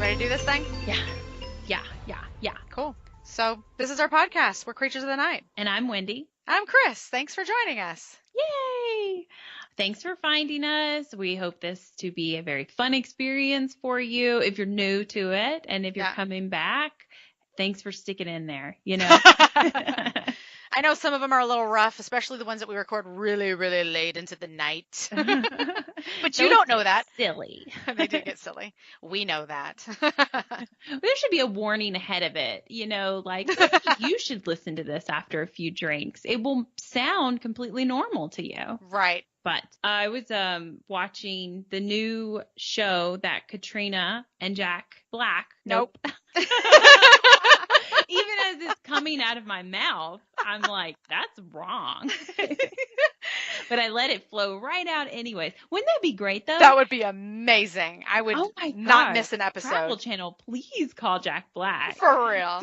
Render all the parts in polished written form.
Ready to do this thing? Yeah. Cool. So this is our podcast. We're Creatures of the Night. And I'm Wendy. I'm Chris. Thanks for joining us. Yay! Thanks for finding us. We hope this to be a very fun experience for you if you're new to it. And if you're coming back, thanks for sticking in there, you know. I know some of them are a little rough, especially the ones that we record really, really late into the night. But you don't know that. Silly. They do get silly. We know that. There should be a warning ahead of it, you know, like you should listen to this after a few drinks. It will sound completely normal to you. Right. But I was watching the new show that Katrina and Jack Black. Nope. Even as it's coming out of my mouth, I'm like, that's wrong. But I let it flow right out anyways. Wouldn't that be great, though? That would be amazing. I would not miss an episode. Travel Channel, please call Jack Black. For real.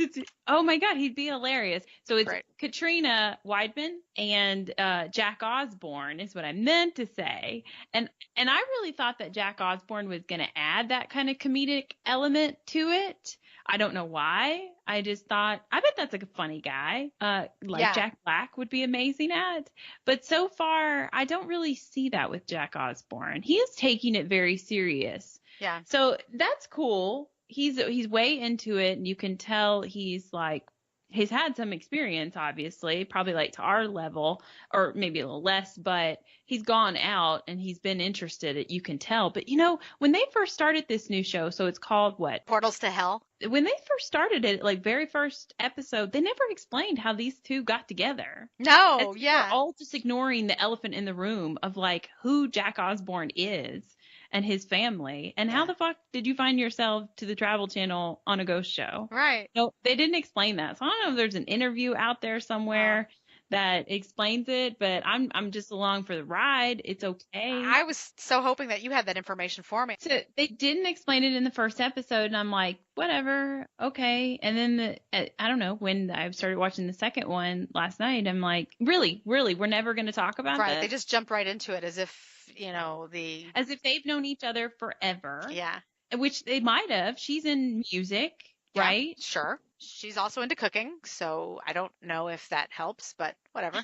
Oh, my God. He'd be hilarious. So it's Great. Katrina Weidman and Jack Osborne is what I meant to say. And I really thought that Jack Osborne was going to add that kind of comedic element to it. I don't know why. I just thought, I bet that's like a funny guy, Jack Black would be amazing at. But so far, I don't really see that with Jack Osborne. He is taking it very serious. Yeah. So that's cool. He's way into it, and you can tell he's had some experience, obviously, probably like to our level, or maybe a little less, but he's gone out and he's been interested. You can tell. But, you know, when they first started this new show, so it's called what? Portals to Hell. When they first started it, like very first episode, they never explained how these two got together. No, yeah. We're all just ignoring the elephant in the room of like who Jack Osborne is and his family. And how the fuck did you find yourself to the Travel Channel on a ghost show? Right. No, they didn't explain that. So I don't know if there's an interview out there somewhere that explains it, but I'm just along for the ride. It's okay. I was so hoping that you had that information for me. So they didn't explain it in the first episode, and I'm like, whatever, okay. And then I don't know, when I started watching the second one last night, I'm like, really, we're never going to talk about Right. this? They just jumped right into it as if, you know, as if they've known each other forever. Yeah. Which they might have. She's in music, right? Sure. She's also into cooking, so I don't know if that helps, but whatever.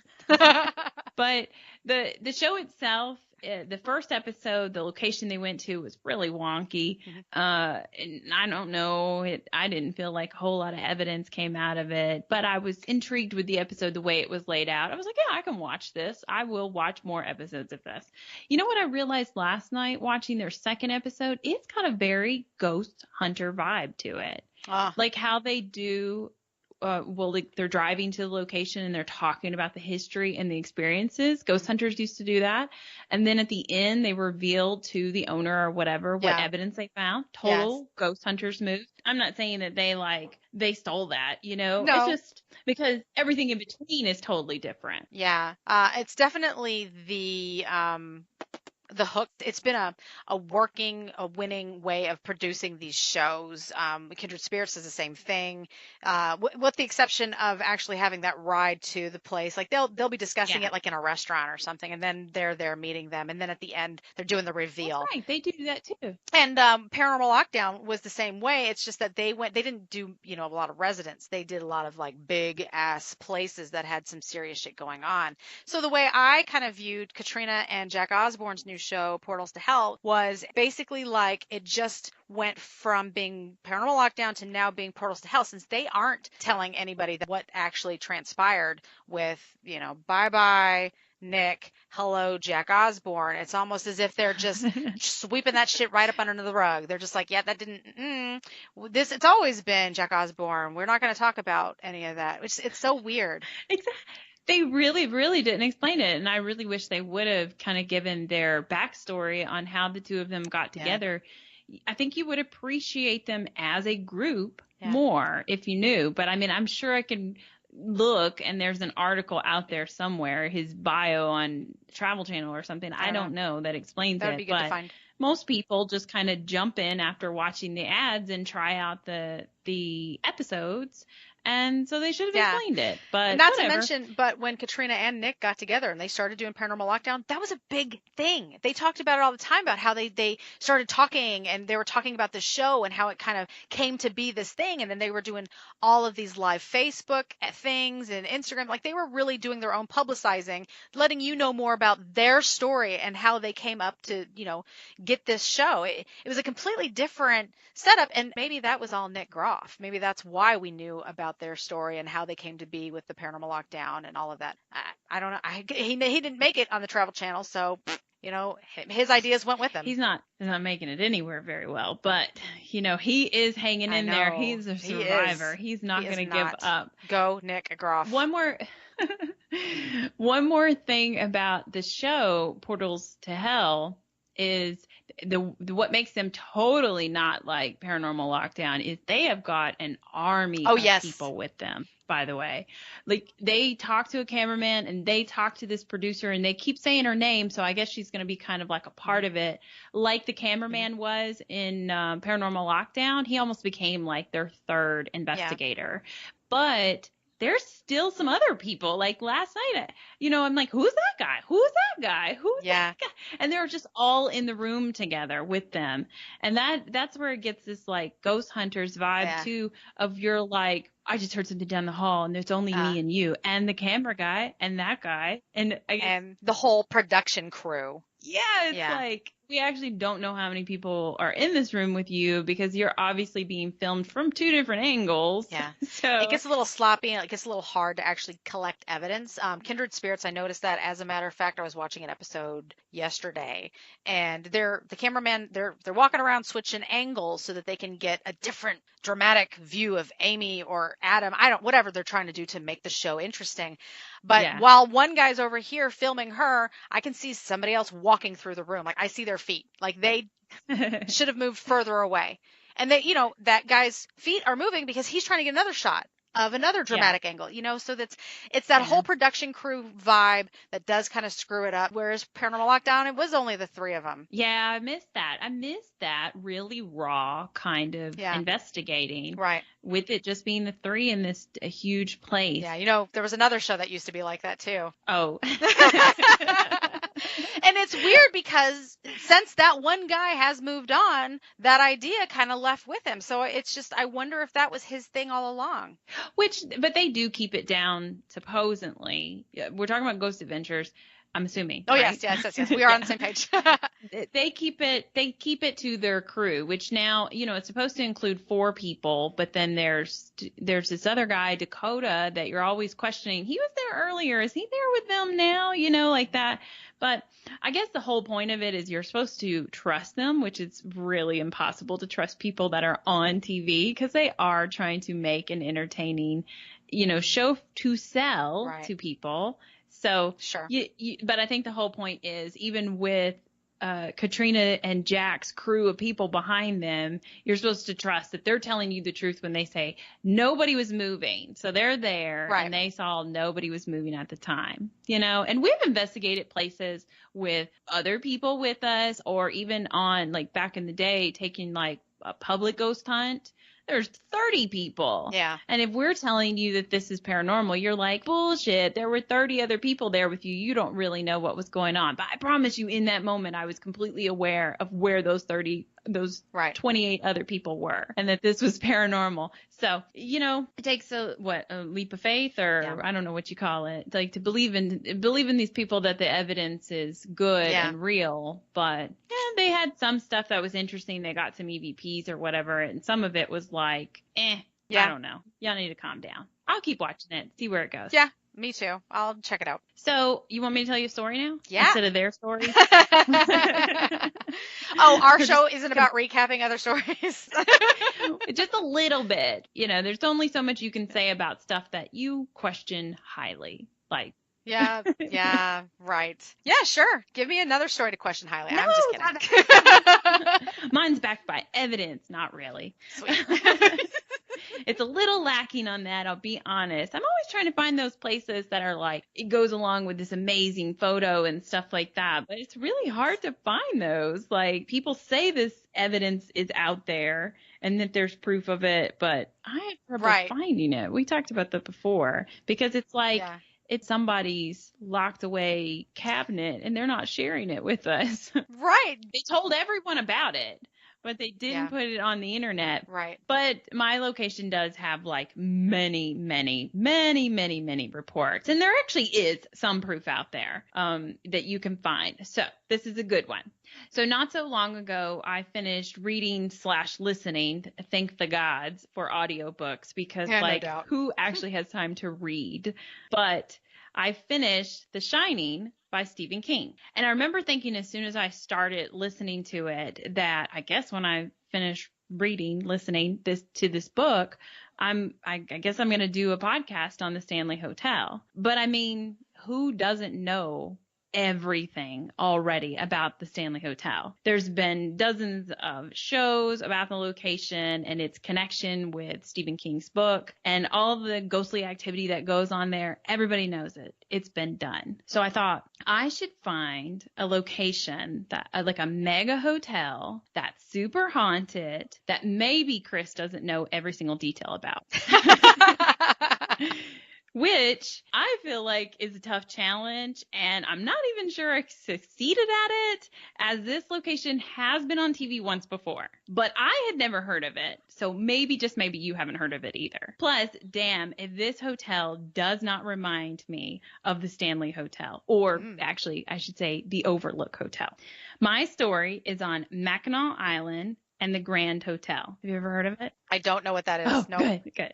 But the show itself, the first episode, the location they went to was really wonky. And I don't know, I didn't feel like a whole lot of evidence came out of it, but I was intrigued with the episode, the way it was laid out. I was like, yeah, I can watch this. I will watch more episodes of this. You know what I realized last night watching their second episode? It's got a very ghost hunter vibe to it. Like how they do, they're driving to the location and they're talking about the history and the experiences. Ghost hunters used to do that. And then at the end, they reveal to the owner or whatever what evidence they found. Total ghost hunters move. I'm not saying that they stole that, you know. No. It's just because everything in between is totally different. Yeah. It's definitely the hook. It's been a winning way of producing these shows. Kindred Spirits is the same thing, with the exception of actually having that ride to the place. Like they'll be discussing it like in a restaurant or something, and then they're there meeting them, and then at the end they're doing the reveal. That's right, they do that too. And Paranormal Lockdown was the same way. It's just that they didn't do, you know, a lot of residents. They did a lot of like big ass places that had some serious shit going on. So the way I kind of viewed Katrina and Jack Osborne's new show, Portals to Hell, was basically like it just went from being Paranormal Lockdown to now being Portals to Hell, since they aren't telling anybody what actually transpired with, you know, bye-bye Nick, hello Jack Osborne. It's almost as if they're just sweeping that shit right up under the rug. They're just like, yeah, that didn't, it's always been Jack Osborne. We're not going to talk about any of that. It's so weird. Exactly. They really, really didn't explain it, and I really wish they would have kind of given their backstory on how the two of them got together. Yeah. I think you would appreciate them as a group more if you knew. But, I mean, I'm sure I can look, and there's an article out there somewhere, his bio on Travel Channel or something. I don't know that explains that would be good to find. Most people just kind of jump in after watching the ads and try out the episodes. And so they should have Yeah. explained it. But And not whatever. to mention, but when Katrina and Nick got together and they started doing Paranormal Lockdown, that was a big thing. They talked about it all the time, about how they started talking, and they were talking about the show and how it kind of came to be this thing. And then they were doing all of these live Facebook things and Instagram. Like, they were really doing their own publicizing, letting you know more about their story and how they came up to, get this show. It was a completely different setup. And maybe that was all Nick Groff. Maybe that's why we knew about their story and how they came to be with the Paranormal Lockdown and all of that. I don't know. He didn't make it on the Travel Channel, so his ideas went with him. He's not making it anywhere very well, but he is hanging in there. He's a survivor. He's not going to give up. Go Nick Groff. One more thing about the show, Portals to Hell, is what makes them totally not like Paranormal Lockdown is they have got an army of people with them, by the way. Like, they talk to a cameraman and they talk to this producer and they keep saying her name, so I guess she's going to be kind of like a part of it. Like the cameraman was in Paranormal Lockdown, he almost became like their third investigator. Yeah. But there's still some other people. Like last night, I'm like, who's that guy? Who's that guy? Who's that guy? And they were just all in the room together with them. And that's where it gets this like Ghost Hunters vibe too, of you're like, I just heard something down the hall and there's only me and you and the camera guy and that guy and the whole production crew. Yeah, it's like, we actually don't know how many people are in this room with you because you're obviously being filmed from two different angles. Yeah. So it gets a little sloppy and it gets a little hard to actually collect evidence. Kindred Spirits, I noticed that. As a matter of fact, I was watching an episode yesterday and the cameraman, they're walking around switching angles so that they can get a different dramatic view of Amy or Adam. Whatever they're trying to do to make the show interesting. But while one guy's over here filming her, I can see somebody else walking through the room. Like, I see their feet. Like, they should have moved further away. And they, that guy's feet are moving because he's trying to get another shot of another dramatic angle, so it's that whole production crew vibe that does kind of screw it up. Whereas Paranormal Lockdown, it was only the three of them. Yeah, I missed that really raw kind of investigating. Right. With it just being the three in this huge place. Yeah, there was another show that used to be like that too. Oh. And it's weird because since that one guy has moved on, that idea kind of left with him. So it's just, I wonder if that was his thing all along. But they do keep it down, supposedly. We're talking about Ghost Adventures, I'm assuming. Oh, right? yes. We are on the same page. They keep it to their crew, which now, it's supposed to include 4 people, but then there's this other guy, Dakota, that you're always questioning. He was there earlier. Is he there with them now? Like that. But I guess the whole point of it is you're supposed to trust them, which is really impossible to trust people that are on TV because they are trying to make an entertaining, show to sell to people. So, sure. But I think the whole point is, even with Katrina and Jack's crew of people behind them, you're supposed to trust that they're telling you the truth when they say nobody was moving. So they're there and they saw nobody was moving at the time, and we've investigated places with other people with us, or even on, like, back in the day, taking like a public ghost hunt. There's 30 people. Yeah. And if we're telling you that this is paranormal, you're like, bullshit. There were 30 other people there with you. You don't really know what was going on. But I promise you, in that moment, I was completely aware of where those 28 other people were, and that this was paranormal. So, it takes a leap of faith, or I don't know what you call it, like, to believe in these people that the evidence is good and real. But they had some stuff that was interesting. They got some EVPs or whatever, and some of it was like, I don't know. Y'all need to calm down. I'll keep watching it, see where it goes. Yeah. Me too. I'll check it out. So, you want me to tell you a story now? Yeah. Instead of their stories? Oh, our show isn't about recapping other stories. Just a little bit. There's only so much you can say about stuff that you question highly. Like. Yeah, right. Yeah, sure. Give me another story to question highly. No, I'm just kidding. Mine's backed by evidence. Not really. Sweet. It's a little lacking on that, I'll be honest. I'm always always trying to find those places that are like, it goes along with this amazing photo and stuff like that. But it's really hard to find those. Like, people say this evidence is out there and that there's proof of it, but I have trouble finding it. We talked about that before, because it's like, it's somebody's locked away cabinet and they're not sharing it with us. Right. They told everyone about it, but they didn't put it on the internet. Right. But my location does have like many reports. And there actually is some proof out there that you can find. So this is a good one. So not so long ago, I finished reading/listening, thank the gods, for audiobooks, because who actually has time to read? But I finished The Shining by Stephen King. And I remember thinking as soon as I started listening to it that I guess when I finish listening to this book, I guess I'm going to do a podcast on the Stanley Hotel. But I mean, who doesn't know everything already about the Stanley Hotel? There's been dozens of shows about the location and its connection with Stephen King's book and all the ghostly activity that goes on there. Everybody knows it. It's been done. So I thought I should find a location that like a mega hotel that's super haunted that maybe Chris doesn't know every single detail about. Which I feel like is a tough challenge, and I'm not even sure I succeeded at it, as this location has been on TV once before. But I had never heard of it, so maybe, just maybe, you haven't heard of it either. Plus, damn, if this hotel does not remind me of the Stanley Hotel, or actually, I should say, the Overlook Hotel. My story is on Mackinac Island and the Grand Hotel. Have you ever heard of it? I don't know what that is. Oh, no. Good.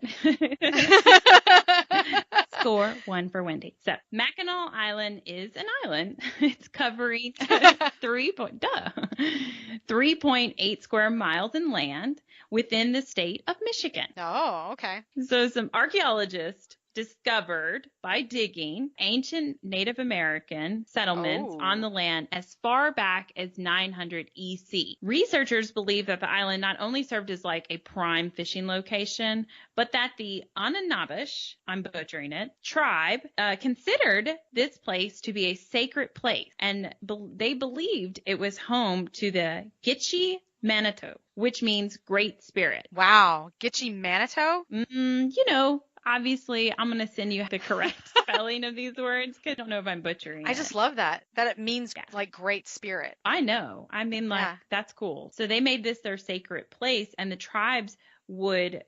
Score 1 for Wendy. So Mackinac Island is an island. It's covering 3.8 square miles in land within the state of Michigan. Oh, okay. So some archaeologists discovered by digging ancient Native American settlements on the land as far back as 900 EC. Researchers believe that the island not only served as like a prime fishing location, but that the Ananabish, I'm butchering it, tribe considered this place to be a sacred place, and they believed it was home to the Gitche Manitou, which means great spirit. Wow. Gitche Manitou? You know, obviously, I'm going to send you the correct spelling of these words, because I don't know if I'm butchering I just love that it means like great spirit. I know. I mean, like, that's cool. So they made this their sacred place, and the tribes would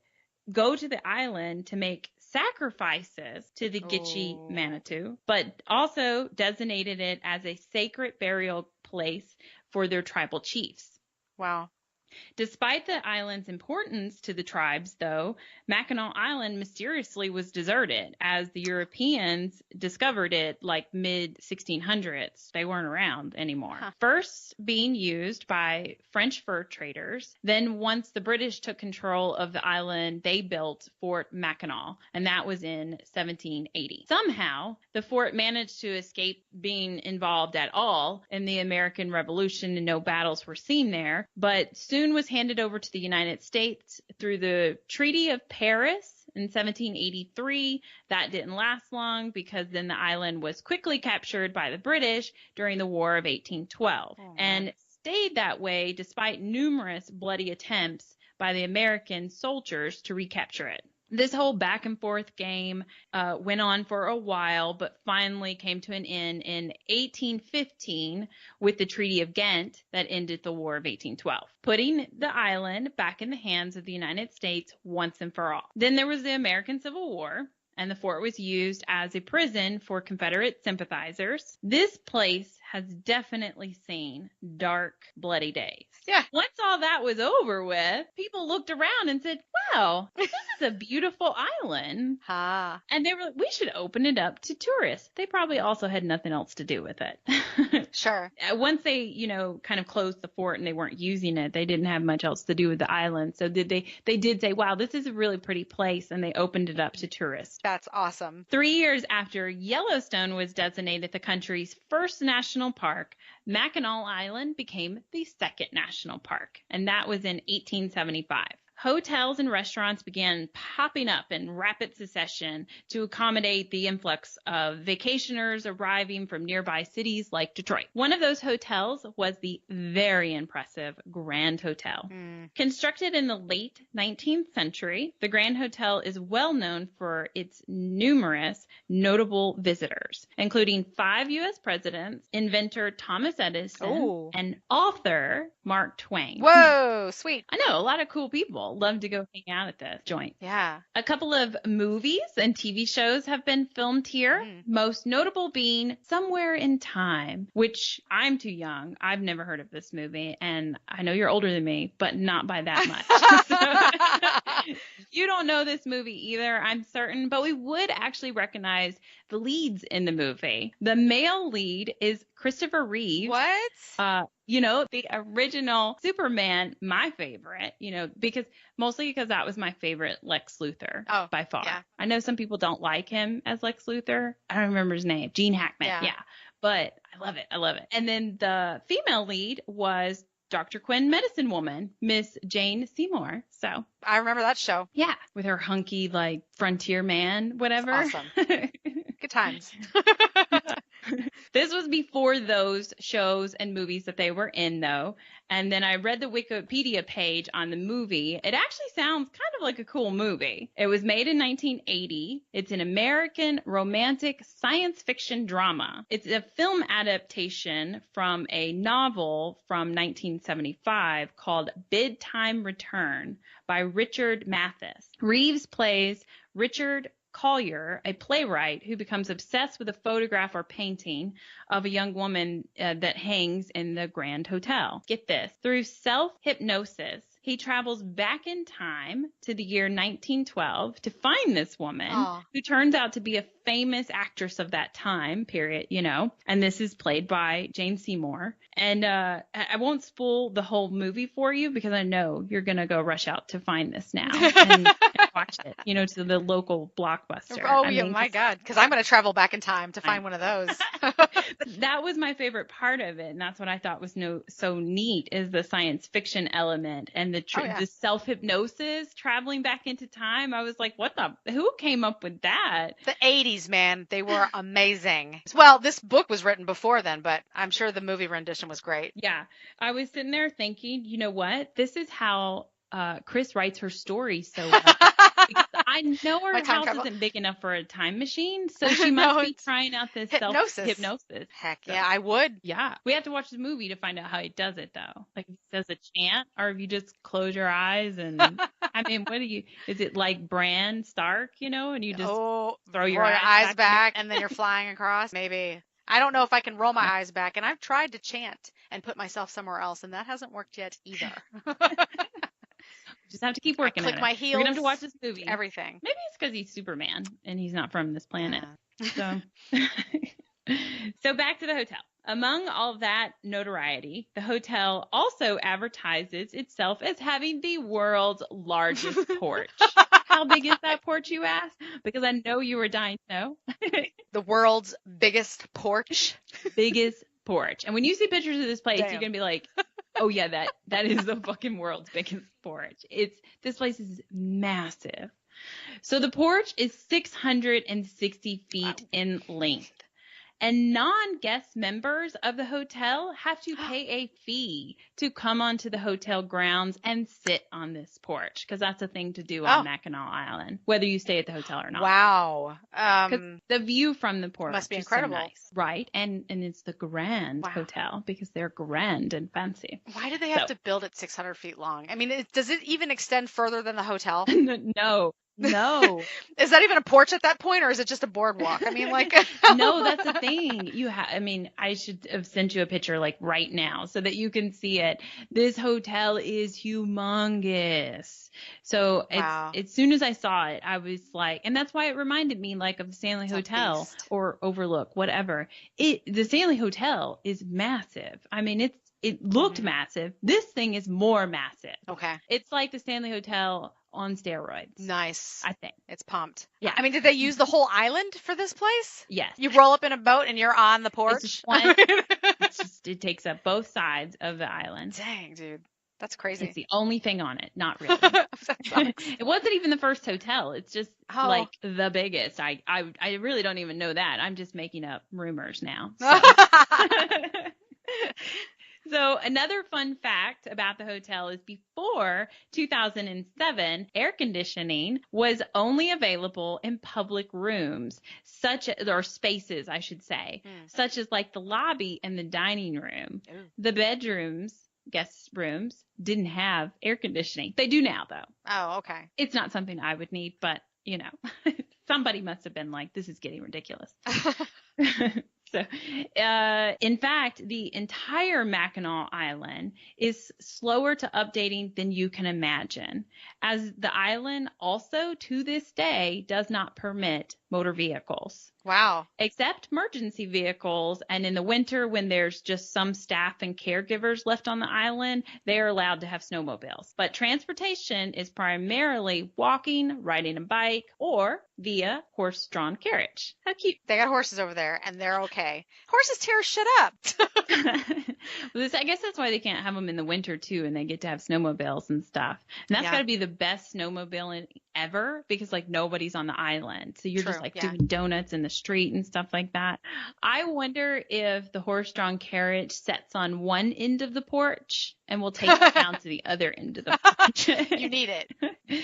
go to the island to make sacrifices to the Gitche Manitou, but also designated it as a sacred burial place for their tribal chiefs. Wow. Despite the island's importance to the tribes, though, Mackinac Island mysteriously was deserted as the Europeans discovered it like mid-1600s. They weren't around anymore. First being used by French fur traders. Then once the British took control of the island, they built Fort Mackinac, and that was in 1780. Somehow, the fort managed to escape being involved at all in the American Revolution, and no battles were seen there, but soon was handed over to the United States through the Treaty of Paris in 1783. That didn't last long, because then the island was quickly captured by the British during the War of 1812 and stayed that way despite numerous bloody attempts by the American soldiers to recapture it. This whole back and forth game went on for a while, but finally came to an end in 1815 with the Treaty of Ghent that ended the War of 1812, putting the island back in the hands of the United States once and for all. Then there was the American Civil War, and the fort was used as a prison for Confederate sympathizers. This place has definitely seen dark, bloody days. Yeah. Once all that was over with, people looked around and said, wow, this is a beautiful island. And they were like, we should open it up to tourists. They probably also had nothing else to do with it. Sure. Once they, you know, kind of closed the fort and they weren't using it, they didn't have much else to do with the island. So they did say, wow, this is a really pretty place, and they opened it up to tourists. That's awesome. 3 years after Yellowstone was designated the country's first national park, Mackinac Island became the second national park, and that was in 1875. hotels and restaurants began popping up in rapid succession to accommodate the influx of vacationers arriving from nearby cities like Detroit. One of those hotels was the very impressive Grand Hotel. Constructed in the late 19th century, the Grand Hotel is well known for its numerous notable visitors, including 5 U.S. presidents, inventor Thomas Edison, and author Mark Twain. Whoa, sweet. I know, a lot of cool people love to go hang out at this joint. Yeah. A couple of movies and TV shows have been filmed here, most notable being Somewhere in Time, which I'm too young. I've never heard of this movie, and I know you're older than me, but not by that much. So, you don't know this movie either, I'm certain, but we would actually recognize the leads in the movie. The male lead is Christopher Reeves. What? The original Superman, my favorite, mostly because that was my favorite Lex Luthor by far. Yeah. I know some people don't like him as Lex Luthor. I don't remember his name. Gene Hackman. Yeah. But I love it. I love it. And then the female lead was Dr. Quinn Medicine Woman, Miss Jane Seymour. So I remember that show. Yeah. With her hunky, frontier man, whatever. That's awesome. Good times. This was before those shows and movies that they were in, though. And then I read the Wikipedia page on the movie. It actually sounds kind of like a cool movie. It was made in 1980. It's an American romantic science fiction drama. It's a film adaptation from a novel from 1975 called Bid Time Return by Richard Mathis. Reeves plays Richard Collier, a playwright who becomes obsessed with a photograph or painting of a young woman that hangs in the Grand Hotel. Get this. Through self-hypnosis, he travels back in time to the year 1912 to find this woman who turns out to be a famous actress of that time period, and this is played by Jane Seymour. And I won't spoil the whole movie for you because I know you're going to go rush out to find this now and watch it, to the local Blockbuster. Oh, my God, because I'm going to travel back in time to find one of those. But that was my favorite part of it, and that's what I thought was so neat is the science fiction element and the self-hypnosis, traveling back into time. I was like, who came up with that? The 80s, man, they were amazing. Well, this book was written before then, but I'm sure the movie rendition was great. Yeah, I was sitting there thinking, you know what? This is how Chris writes her story so well. Because I know her house isn't big enough for a time machine, so she must be trying out this self-hypnosis. Heck yeah, I would. Yeah. We have to watch the movie to find out how he does it, though. Like, if he does a chant, or if you just close your eyes and, is it like Bran Stark, and you just throw your eyes back and then you're flying across? Maybe. I don't know if I can roll my eyes back, and I've tried to chant and put myself somewhere else, and that hasn't worked yet either. Just have to keep working on it. Click my heels. We're going to have to watch this movie. Everything. Maybe it's because he's Superman and he's not from this planet. Yeah. So back to the hotel. Among all of that notoriety, the hotel also advertises itself as having the world's largest porch. How big is that porch, you ask? Because I know you were dying to know. The world's biggest porch? Biggest porch. And when you see pictures of this place, you're going to be like, oh yeah, that is the fucking world's biggest porch. This place is massive. So the porch is 660 feet in length. And non-guest members of the hotel have to pay a fee to come onto the hotel grounds and sit on this porch, because that's a thing to do on Mackinac Island, whether you stay at the hotel or not. Wow. Because the view from the porch must be incredible. So nice, right? And it's the Grand Hotel, because they're grand and fancy. Why do they have to build it 600 feet long? I mean, does it even extend further than the hotel? No. Is that even a porch at that point, or is it just a boardwalk? I mean, No, that's the thing. I should have sent you a picture right now so that you can see it. This hotel is humongous. So as soon as I saw it, I was like, and that's why it reminded me of the Stanley Hotel or Overlook, whatever. The Stanley Hotel is massive. I mean, it looked massive. This thing is more massive. Okay. It's like the Stanley Hotel on steroids. Nice. I think. It's pumped. Yeah. I mean, did they use the whole island for this place? Yes. You roll up in a boat and you're on the porch? It takes up both sides of the island. Dang, dude. That's crazy. It's the only thing on it. Not really. That sucks. It wasn't even the first hotel. It's just Oh. like the biggest. I really don't even know that. I'm just making up rumors now. So. So another fun fact about the hotel is before 2007, air conditioning was only available in public rooms, or spaces, I should say, such as like the lobby and the dining room. Ooh. The bedrooms, guest rooms, didn't have air conditioning. They do now, though. Oh, okay. It's not something I would need, but, somebody must have been like, this is getting ridiculous. So, in fact, the entire Mackinac Island is slower to updating than you can imagine, as the island also to this day does not permit motor vehicles. Wow. Except emergency vehicles, and in the winter when there's just some staff and caregivers left on the island, they are allowed to have snowmobiles. But transportation is primarily walking, riding a bike, or via horse-drawn carriage. How cute. They got horses over there, and they're okay. Horses tear shit up. Well, I guess that's why they can't have them in the winter, too, and they get to have snowmobiles and stuff. And that's got to be the best snowmobiling ever, because, like, nobody's on the island. So you're just, like, doing donuts in the street and stuff like that. I wonder if the horse-drawn carriage sets on one end of the porch and will take it down to the other end of the porch. You need it,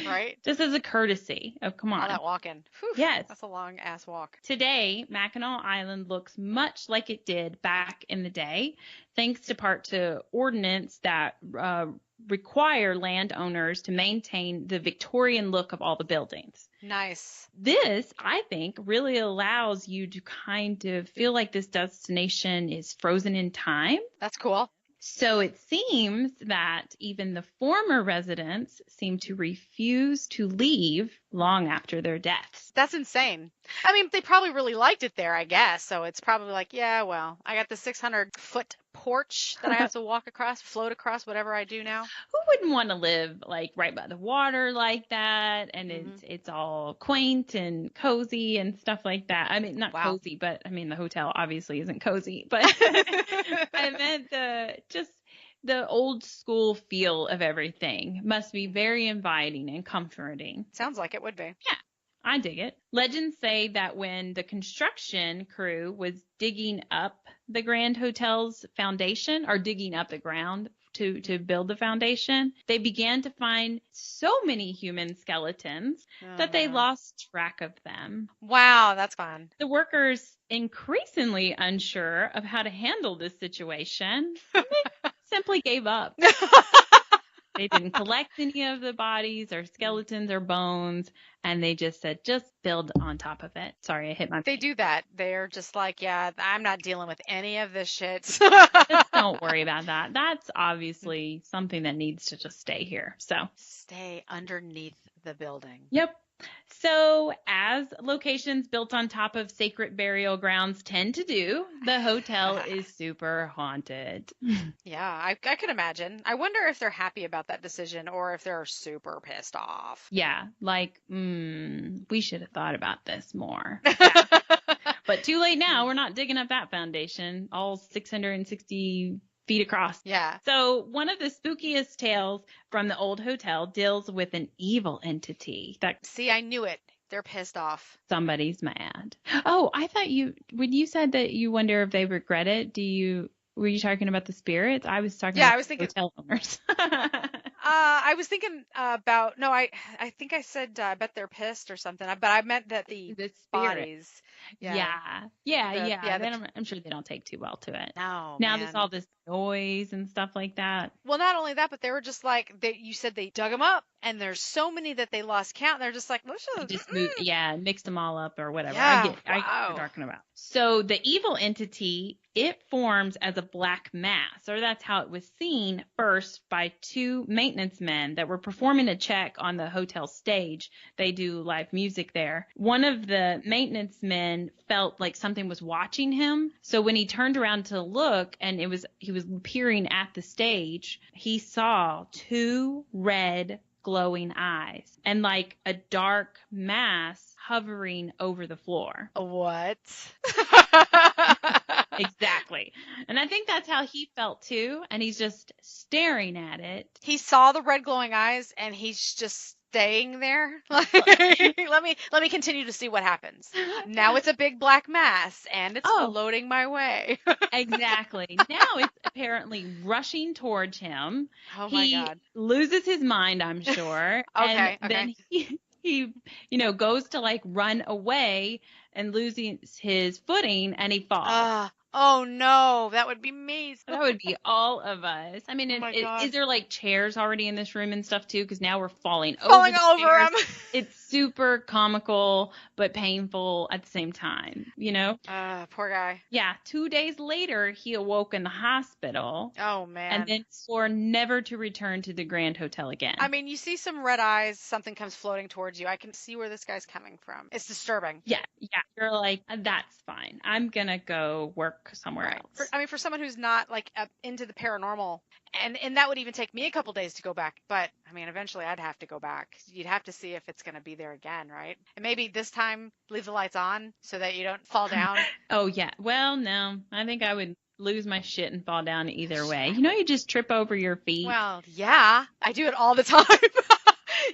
right? Just as a courtesy of, come on. All that walking. Whew, yes. That's a long-ass walk. Today, Mackinac Island looks much like it did back in the day, thanks to part to ordinance that require landowners to maintain the Victorian look of all the buildings. Nice. This, I think, really allows you to kind of feel like this destination is frozen in time. That's cool. So it seems that even the former residents seem to refuse to leave long after their deaths. That's insane. I mean, they probably really liked it there, I guess. So it's probably like, yeah, well, I got the 600-foot porch that I have to walk across, float across, whatever I do now. Who wouldn't want to live like right by the water like that? And it's all quaint and cozy and stuff like that. I mean, not cozy, but I mean, the hotel obviously isn't cozy, but I meant the old school feel of everything must be very inviting and comforting. Sounds like it would be. Yeah, I dig it. Legends say that when the construction crew was digging up the Grand Hotel's foundation, or digging up the ground to build the foundation, they began to find so many human skeletons that they lost track of them. Wow, that's fun. The workers, increasingly unsure of how to handle this situation, simply gave up. They didn't collect any of the bodies or skeletons or bones, and they just said, just build on top of it. Sorry, I hit my They do that. They're just like, yeah, I'm not dealing with any of this shit. Just don't worry about that. That's obviously something that needs to just stay here. So stay underneath the building. Yep. So, as locations built on top of sacred burial grounds tend to do, the hotel is super haunted. Yeah, I could imagine. I wonder if they're happy about that decision or if they're super pissed off. Yeah, like, we should have thought about this more. Yeah. But too late now. We're not digging up that foundation, all 660 feet across. Yeah. So one of the spookiest tales from the old hotel deals with an evil entity that... See, I knew it. They're pissed off. Somebody's mad. Oh, I thought when you said that you wonder if they regret it, were you talking about the spirits? I was talking about hotel owners. I was thinking about, no, I think I said, I bet they're pissed or something, but I meant that the bodies. Yeah. I'm sure they don't take too well to it. No, now there's all this noise and stuff like that. Well, not only that, but they were just like, you said they dug them up, and there's so many that they lost count. And they're just like, let's just mixed them all up or whatever. Yeah, I get what you're talking about. So the evil entity, it forms as a black mass, or that's how it was seen first by two maintenance men that were performing a check on the hotel stage. They do live music there. One of the maintenance men felt like something was watching him. So when he turned around to look, and he was peering at the stage, he saw two red glowing eyes and like a dark mass hovering over the floor. What? Exactly. And I think that's how he felt too. And he's just staring at it. He saw the red glowing eyes and he's just staying there. Let me continue to see what happens. Now it's a big black mass and it's floating my way. Exactly. Now it's apparently rushing towards him. Oh my He God. loses his mind, I'm sure. Okay. Then he goes to like run away and loses his footing and he falls. Oh no, that would be me. That would be all of us. I mean, is there like chairs already in this room and stuff too? Because now we're falling over him. It's super comical but painful at the same time, Poor guy. Yeah. 2 days later, he awoke in the hospital. Oh man. And then swore never to return to the Grand Hotel again. I mean, you see some red eyes, something comes floating towards you. I can see where this guy's coming from. It's disturbing. Yeah. You're like, that's fine. I'm gonna go work somewhere else. For someone who's not like into the paranormal, and that would even take me a couple days to go back. But I mean, eventually I'd have to go back. You'd have to see if it's going to be there again, right? And maybe this time leave the lights on so that you don't fall down. Oh yeah. Well, no, I think I would lose my shit and fall down either way. You just trip over your feet. Well, yeah, I do it all the time.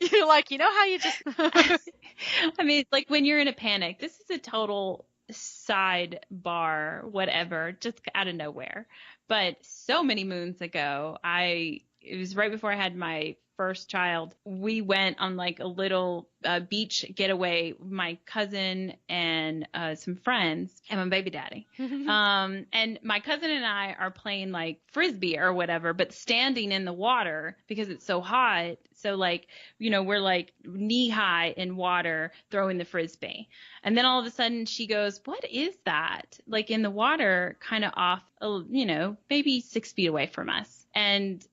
You're like, how you just. I mean, it's like when you're in a panic. This is a total sidebar, whatever, just out of nowhere. But so many moons ago, it was right before I had my first child. We went on like a little beach getaway, my cousin and some friends and my baby daddy. And my cousin and I are playing like frisbee or whatever, but standing in the water because it's so hot. So like, we're like knee high in water throwing the frisbee. And then all of a sudden she goes, "What is that?" Like in the water, kind of off, maybe 6 feet away from us. And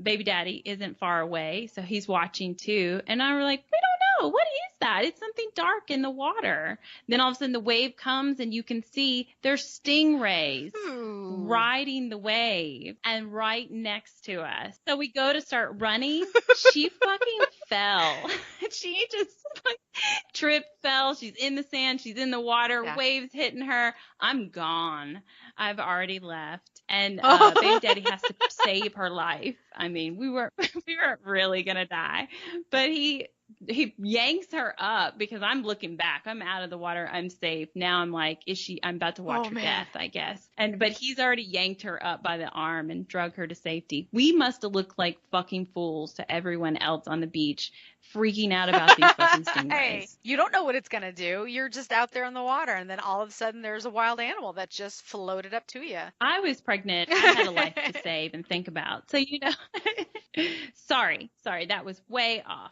baby daddy isn't far away, so he's watching too. And I were like, "We don't know. What is that? It's something dark in the water." Then all of a sudden the wave comes and you can see there's stingrays riding the wave and right next to us. So we go to start running. She fucking fell. She just tripped, fell. She's in the sand. She's in the water. Yeah. Waves hitting her. I'm gone. I've already left. And baby daddy has to save her life. I mean, we weren't really gonna die, but he yanks her up because I'm looking back. I'm out of the water. I'm safe. Now I'm like, I'm about to watch her death, I guess. But he's already yanked her up by the arm and drug her to safety. We must have looked like fucking fools to everyone else on the beach, freaking out about these fucking stingrays. Hey, you don't know what it's going to do. You're just out there in the water, and then all of a sudden there's a wild animal that just floated up to you. I was pregnant. I had a life to save and think about. So, sorry, that was way off.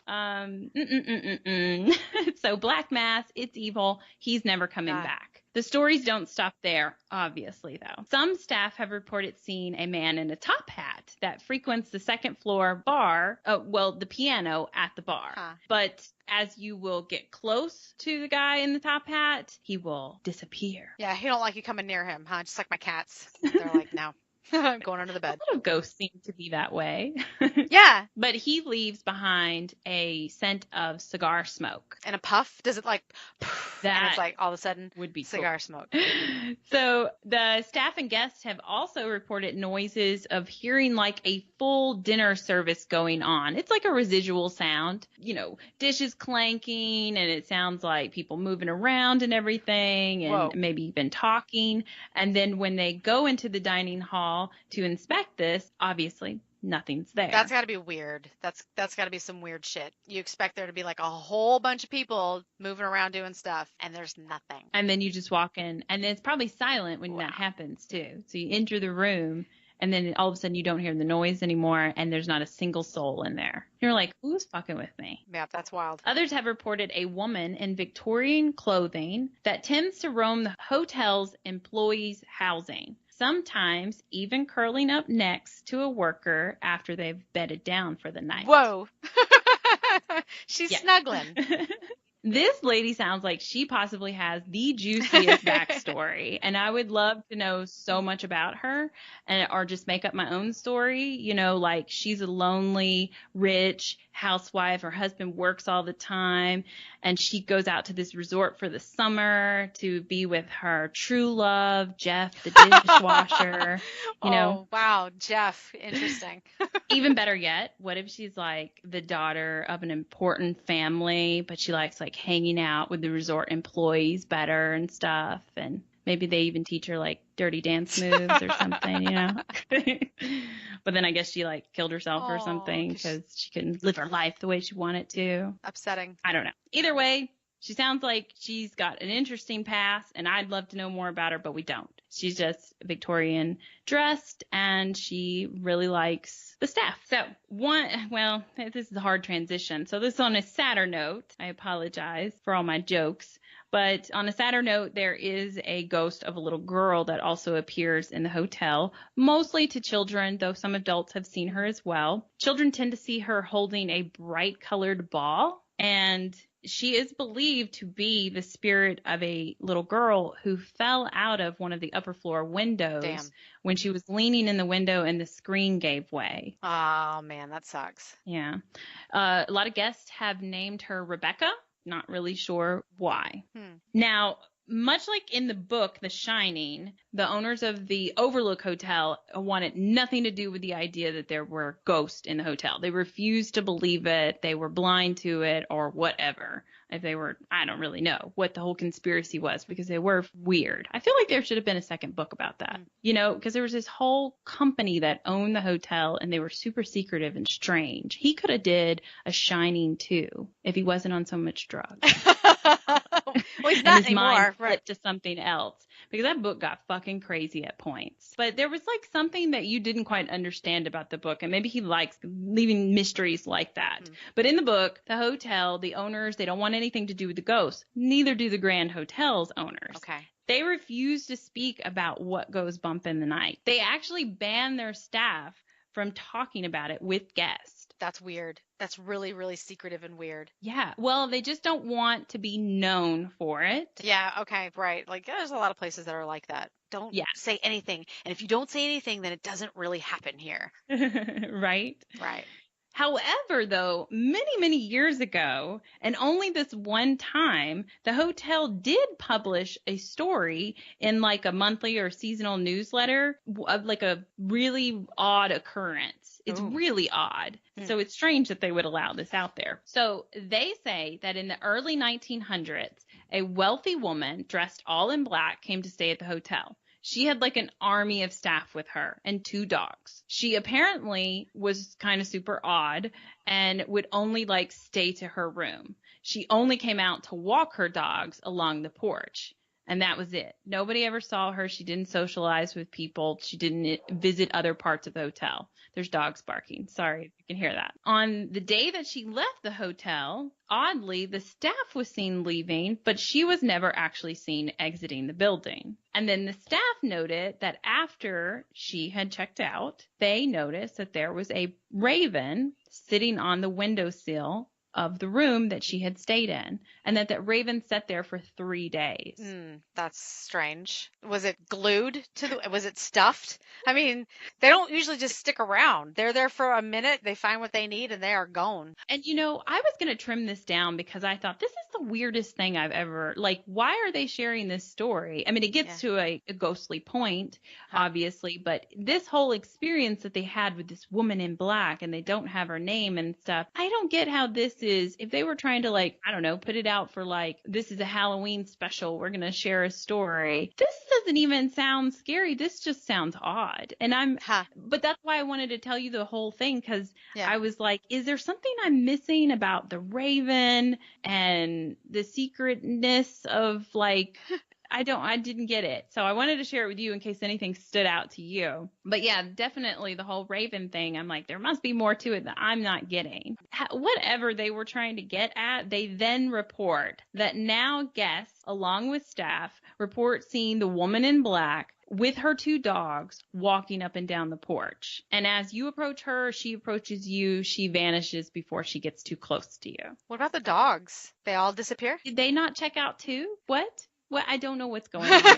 So Black Mass, it's evil. He's never coming back. The stories don't stop there, obviously, though. Some staff have reported seeing a man in a top hat that frequents the second floor bar, the piano at the bar. But as you will get close to the guy in the top hat, he will disappear. Yeah, he don't like you coming near him, huh? Just like my cats. They're like, no. I'm going under the bed. A lot of ghosts seem to be that way. Yeah. But he leaves behind a scent of cigar smoke. And a puff? Does it like that? And it's like all of a sudden would be cigar cool. smoke. So the staff and guests have also reported noises of hearing like a full dinner service going on. It's like a residual sound, dishes clanking, and it sounds like people moving around and everything, and maybe even talking. And then when they go into the dining hall to inspect this, obviously nothing's there. That's got to be weird. That's got to be some weird shit. You expect there to be like a whole bunch of people moving around doing stuff, and there's nothing. And then you just walk in, and it's probably silent when that happens too. So you enter the room, and then all of a sudden you don't hear the noise anymore, and there's not a single soul in there. You're like, who's fucking with me? Yeah, that's wild. Others have reported a woman in Victorian clothing that tends to roam the hotel's employees' housing, sometimes even curling up next to a worker after they've bedded down for the night. Whoa. She's snuggling. This lady sounds like she possibly has the juiciest backstory, and I would love to know so much about her, and or just make up my own story. You know, like she's a lonely, rich housewife. Her husband works all the time, and she goes out to this resort for the summer to be with her true love, Jeff, the dishwasher. You know, Oh, wow, Jeff. Interesting. even better yet, what if she's like the daughter of an important family, but she likes like hanging out with the resort employees better and stuff, and maybe they even teach her like dirty dance moves or something, you know? But then I guess she like killed herself or Oh, something because she couldn't live her life the way she wanted to. upsetting. I don't know. Either way, she sounds like she's got an interesting past, and I'd love to know more about her, but we don't. She's just Victorian dressed, and she really likes the staff. So this is a hard transition. So this is on a sadder note. I apologize for all my jokes. But on a sadder note, there is a ghost of a little girl that also appears in the hotel, mostly to children, though some adults have seen her as well. Children tend to see her holding a bright colored ball, and she is believed to be the spirit of a little girl who fell out of one of the upper floor windows. Damn. When she was leaning in the window and the screen gave way. Oh, man, that sucks. Yeah. A lot of guests have named her Rebecca. Not really sure why. Now, much like in the book, The Shining, the owners of the Overlook Hotel wanted nothing to do with the idea that there were ghosts in the hotel. They refused to believe it. They were blind to it or whatever. If they were, I don't really know what the whole conspiracy was because they were weird. I feel like there should have been a second book about that, you know, because there was this whole company that owned the hotel and they were super secretive and strange. He could have did a Shining too if he wasn't on so much drugs. Well, he's And not his anymore. mind Right. flipped to something else because that book got fucking crazy at points. But there was like something that you didn't quite understand about the book, and maybe he likes leaving mysteries like that. But in the book, the hotel, the owners, they don't want anything to do with the ghosts. Neither do the Grand Hotel's owners. Okay. They refuse to speak about what goes bump in the night. They actually ban their staff from talking about it with guests. That's weird. That's really, really secretive and weird. Yeah. Well, they just don't want to be known for it. Yeah, okay, right. Like, there's a lot of places that are like that. Don't Yeah. say anything. And if you don't say anything, then it doesn't really happen here. Right? Right. However, though, many, many years ago, and only this one time, the hotel did publish a story in like a monthly or seasonal newsletter of like a really odd occurrence. It's really odd. So it's strange that they would allow this out there. So they say that in the early 1900s, a wealthy woman dressed all in black came to stay at the hotel. She had like an army of staff with her and 2 dogs. She apparently was kind of super odd and would only like stay to her room. She only came out to walk her dogs along the porch. And that was it. Nobody ever saw her. She didn't socialize with people. She didn't visit other parts of the hotel. There's dogs barking. Sorry if you can hear that. On the day that she left the hotel, oddly, the staff was seen leaving, but she was never actually seen exiting the building. And then the staff noted that after she had checked out, they noticed that there was a raven sitting on the windowsill of the room that she had stayed in, and that raven sat there for 3 days. That's strange. Was it glued to was it stuffed? I mean, they don't usually just stick around. They're there for a minute, they find what they need, and they are gone. And you know, I was going to trim this down because I thought this is the weirdest thing I've ever, like, why are they sharing this story? I mean, it gets to a ghostly point, obviously, but this whole experience that they had with this woman in black and they don't have her name and stuff, I don't get how this is, if they were trying to, like, I don't know, put it out for like, this is a Halloween special, we're going to share a story. This doesn't even sound scary. This just sounds odd. And but that's why I wanted to tell you the whole thing, because I was like, is there something I'm missing about the raven and the secretness of like, I didn't get it. So I wanted to share it with you in case anything stood out to you. But yeah, definitely the whole Raven thing. I'm like, there must be more to it that I'm not getting. Whatever they were trying to get at, they then report that now guests, along with staff, report seeing the woman in black with her 2 dogs walking up and down the porch. And as you approach her, she approaches you, she vanishes before she gets too close to you. What about the dogs? They all disappear? Did they not check out too? What? I don't know what's going on here.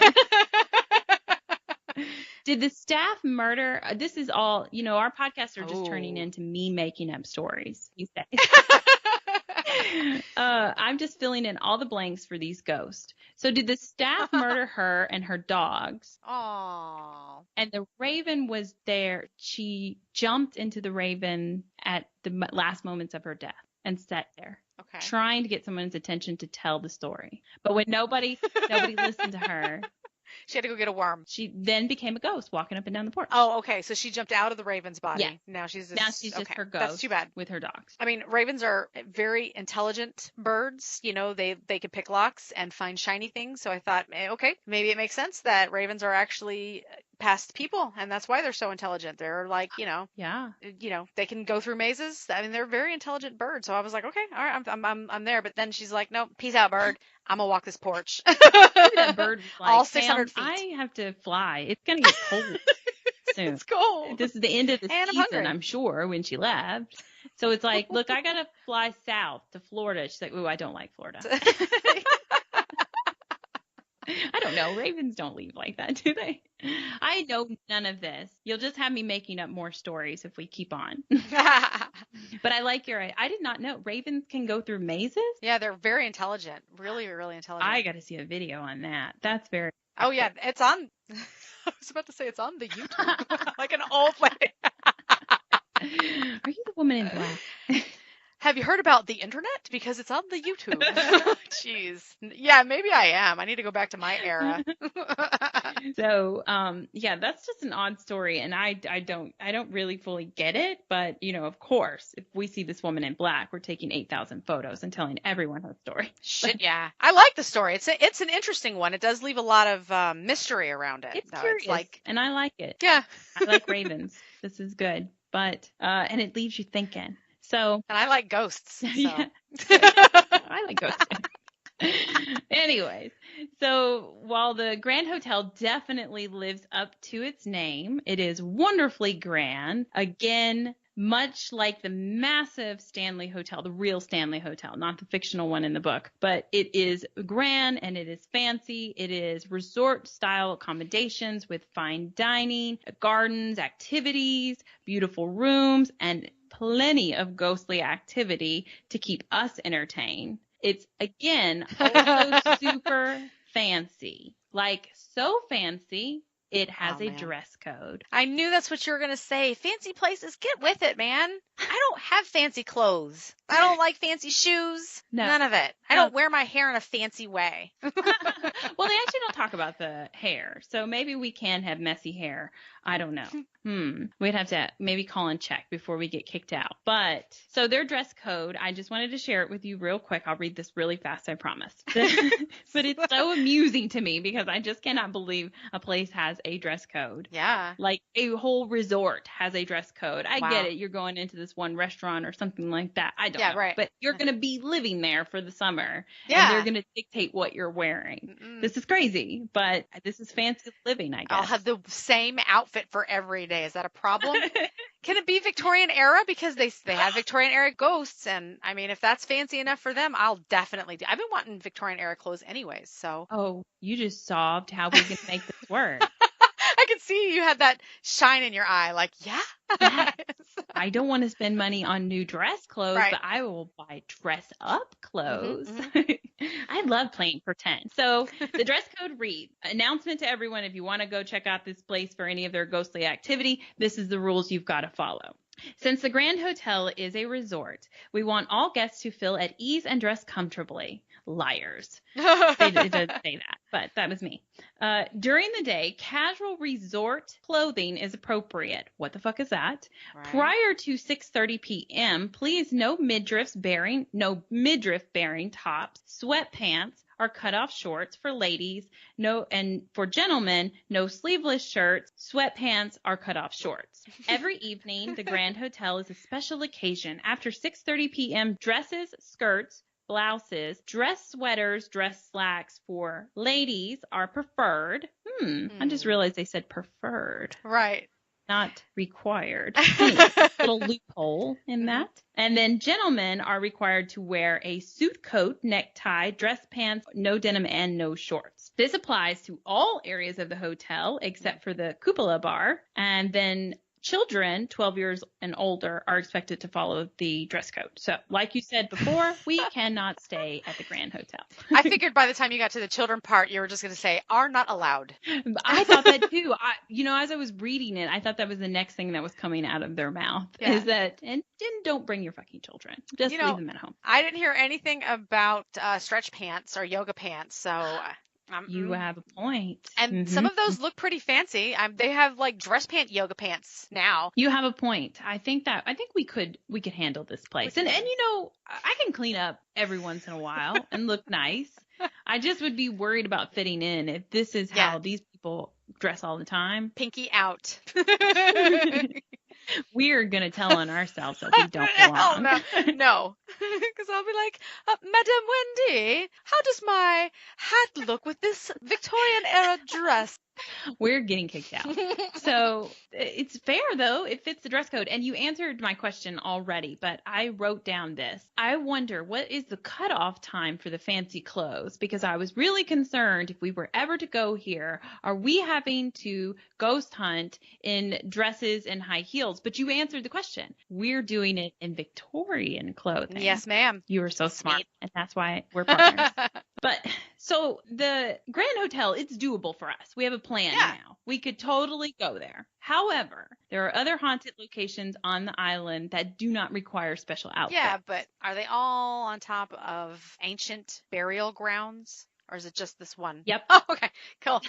Did the staff murder? This is all, our podcasts are just turning into me making up stories these days. I'm just filling in all the blanks for these ghosts. So did the staff murder her and her dogs? Oh. And the Raven was there. She jumped into the Raven at the last moments of her death and sat there. Okay. Trying to get someone's attention to tell the story. But when nobody listened to her, she had to go get a worm. She then became a ghost walking up and down the porch. Oh, okay. So she jumped out of the Raven's body. Yeah. Now she's just okay. Her ghost. That's too bad. With her dogs. I mean, ravens are very intelligent birds. They can pick locks and find shiny things. So I thought, okay, maybe it makes sense that ravens are actually past people, and that's why they're so intelligent. They're like, yeah, they can go through mazes. I mean, they're very intelligent birds. So I was like, okay, all right, I'm there. But then she's like, no, peace out, bird. I'm gonna walk this porch. That bird was like, all 600 feet. I have to fly. It's gonna get cold soon. It's cold. This is the end of the and season, I'm sure, when she left. So it's like, look, I gotta fly south to Florida. She's like, ooh, I don't like Florida. I don't know. Ravens don't leave like that, do they? I know none of this. You'll just have me making up more stories if we keep on. But I like I did not know ravens can go through mazes. Yeah, they're very intelligent. Really, really intelligent. I got to see a video on that. That's very. Oh yeah, it's on. I was about to say it's on the YouTube, like an old lady. Are you the woman in black? Have you heard about the internet? Because it's on the YouTube. Jeez. Yeah, maybe I am. I need to go back to my era. So, yeah, that's just an odd story, and I don't really fully get it. But of course, if we see this woman in black, we're taking 8,000 photos and telling everyone her story. Shit, yeah. I like the story. It's an interesting one. It does leave a lot of mystery around it. It's curious, and I like it. Yeah. I like ravens. This is good, but and it leaves you thinking. So, and I like ghosts. So. Yeah. I like ghosts. Anyways, so while the Grand Hotel definitely lives up to its name, it is wonderfully grand. Again, much like the massive Stanley Hotel, the real Stanley Hotel, not the fictional one in the book, but it is grand and it is fancy. It is resort-style accommodations with fine dining, gardens, activities, beautiful rooms, and plenty of ghostly activity to keep us entertained. It's, again, also super fancy. Like, so fancy, it has a dress code. I knew that's what you were going to say. Fancy places, get with it, man. I don't have fancy clothes. I don't like fancy shoes. No. None of it. I don't wear my hair in a fancy way. Well, they actually don't talk about the hair. So maybe we can have messy hair. I don't know. We'd have to maybe call and check before we get kicked out. But so their dress code, I just wanted to share it with you real quick. I'll read this really fast, I promise. But it's so amusing to me because I just cannot believe a place has a dress code. Yeah. Like a whole resort has a dress code. I get it. You're going into this one restaurant or something like that. I don't know. Right. But you're going to be living there for the summer. Yeah. And they're going to dictate what you're wearing. This is crazy, but this is fancy living, I guess. I'll have the same outfit for every day. Is that a problem? Can it be Victorian era? Because they have Victorian era ghosts. And I mean, if that's fancy enough for them, I'll definitely do. I've been wanting Victorian era clothes anyways. So. Oh, you just solved how we can make this work. I could see you had that shine in your eye. Like, yeah. Yes. I don't want to spend money on new dress clothes, but I will buy dress up clothes. I love playing pretend. So the dress code reads, announcement to everyone, if you want to go check out this place for any of their ghostly activity, this is the rules you've got to follow. Since the Grand Hotel is a resort, we want all guests to feel at ease and dress comfortably. Liars. It doesn't say that. but that was me. During the day, casual resort clothing is appropriate. What the fuck is that? Right. Prior to 6:30 p.m., please no midriff bearing tops, sweatpants, or cutoff shorts for ladies. No, and for gentlemen, no sleeveless shirts, sweatpants, or cutoff shorts. Every evening, the Grand Hotel is a special occasion. After 6:30 p.m., dresses, skirts, blouses, dress sweaters, dress slacks for ladies are preferred. I just realized they said preferred. Right. Not required. Anyway, little loophole in that. And then gentlemen are required to wear a suit coat, necktie, dress pants, no denim, and no shorts. This applies to all areas of the hotel except for the cupola bar. And then children 12 years and older are expected to follow the dress code. So, like you said before, we cannot stay at the Grand Hotel. I figured by the time you got to the children part, you were just going to say, are not allowed. I thought that too. As I was reading it, I thought that was the next thing that was coming out of their mouth. Yeah. Is that, and don't bring your fucking children. Just leave them at home. I didn't hear anything about stretch pants or yoga pants, so... You have a point. And some of those look pretty fancy. They have like dress pant yoga pants now. You have a point. I think we could handle this place. And I can clean up every once in a while and look nice. I just would be worried about fitting in if this is how these people dress all the time. Pinky out. We're going to tell on ourselves that we don't belong. No. Because I'll be like, Madam Wendy, how does my hat look with this Victorian era dress? We're getting kicked out. So it's fair, though. It fits the dress code. And you answered my question already, but I wrote down this. I wonder, what is the cutoff time for the fancy clothes? Because I was really concerned if we were ever to go here, are we having to ghost hunt in dresses and high heels? But you answered the question. We're doing it in Victorian clothing. Yes, ma'am. You are so smart. And that's why we're partners. But so the Grand Hotel, it's doable for us. We have a plan now. We could totally go there. However, there are other haunted locations on the island that do not require special outfits. Yeah, but are they all on top of ancient burial grounds? Or is it just this one? Yep. Oh, okay. Cool.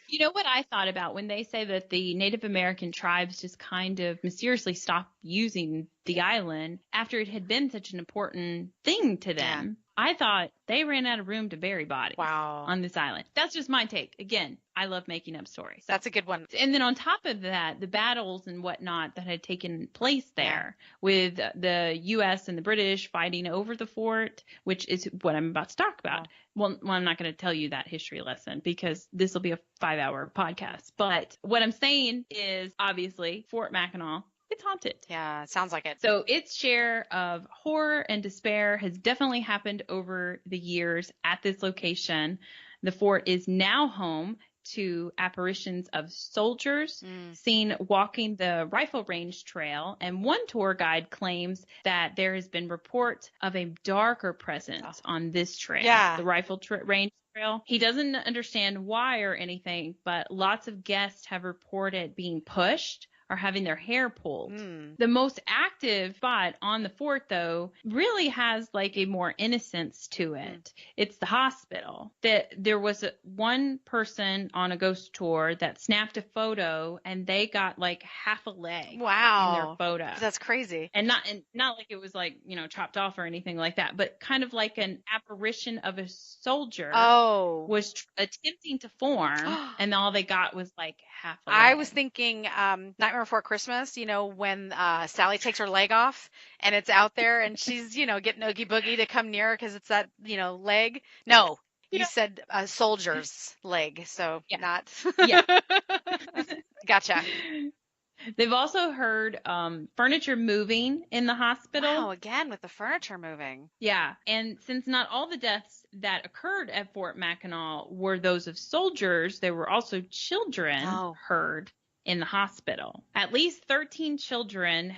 You know what I thought about when they say that the Native American tribes just kind of mysteriously stopped using the island after it had been such an important thing to them? Yeah. I thought they ran out of room to bury bodies on this island. That's just my take. Again, I love making up stories. That's a good one. And then on top of that, the battles and whatnot that had taken place there with the U.S. and the British fighting over the fort, which is what I'm about to talk about. Well, I'm not going to tell you that history lesson because this will be a 5-hour podcast. But what I'm saying is, obviously, Fort Mackinac, it's haunted. Yeah, it sounds like it. So its share of horror and despair has definitely happened over the years at this location. The fort is now home to apparitions of soldiers seen walking the rifle range trail. And one tour guide claims that there has been reports of a darker presence on this trail, the rifle range trail. He doesn't understand why or anything, but lots of guests have reported being pushed or having their hair pulled. The most active spot on the fort, though, really has like a more innocence to it. It's the hospital. There was one person on a ghost tour that snapped a photo and they got like half a leg in their photo. That's crazy. And not like it was like, chopped off or anything like that, but kind of like an apparition of a soldier was attempting to form and all they got was like half a leg. I was thinking Nightmare Before Christmas, when Sally takes her leg off and it's out there and she's, getting Oogie Boogie to come near because it's that, leg. No, you said a soldier's leg, so not. Gotcha. They've also heard furniture moving in the hospital. Oh, again with the furniture moving. Yeah, and since not all the deaths that occurred at Fort Mackinac were those of soldiers, there were also children heard in the hospital. At least 13 children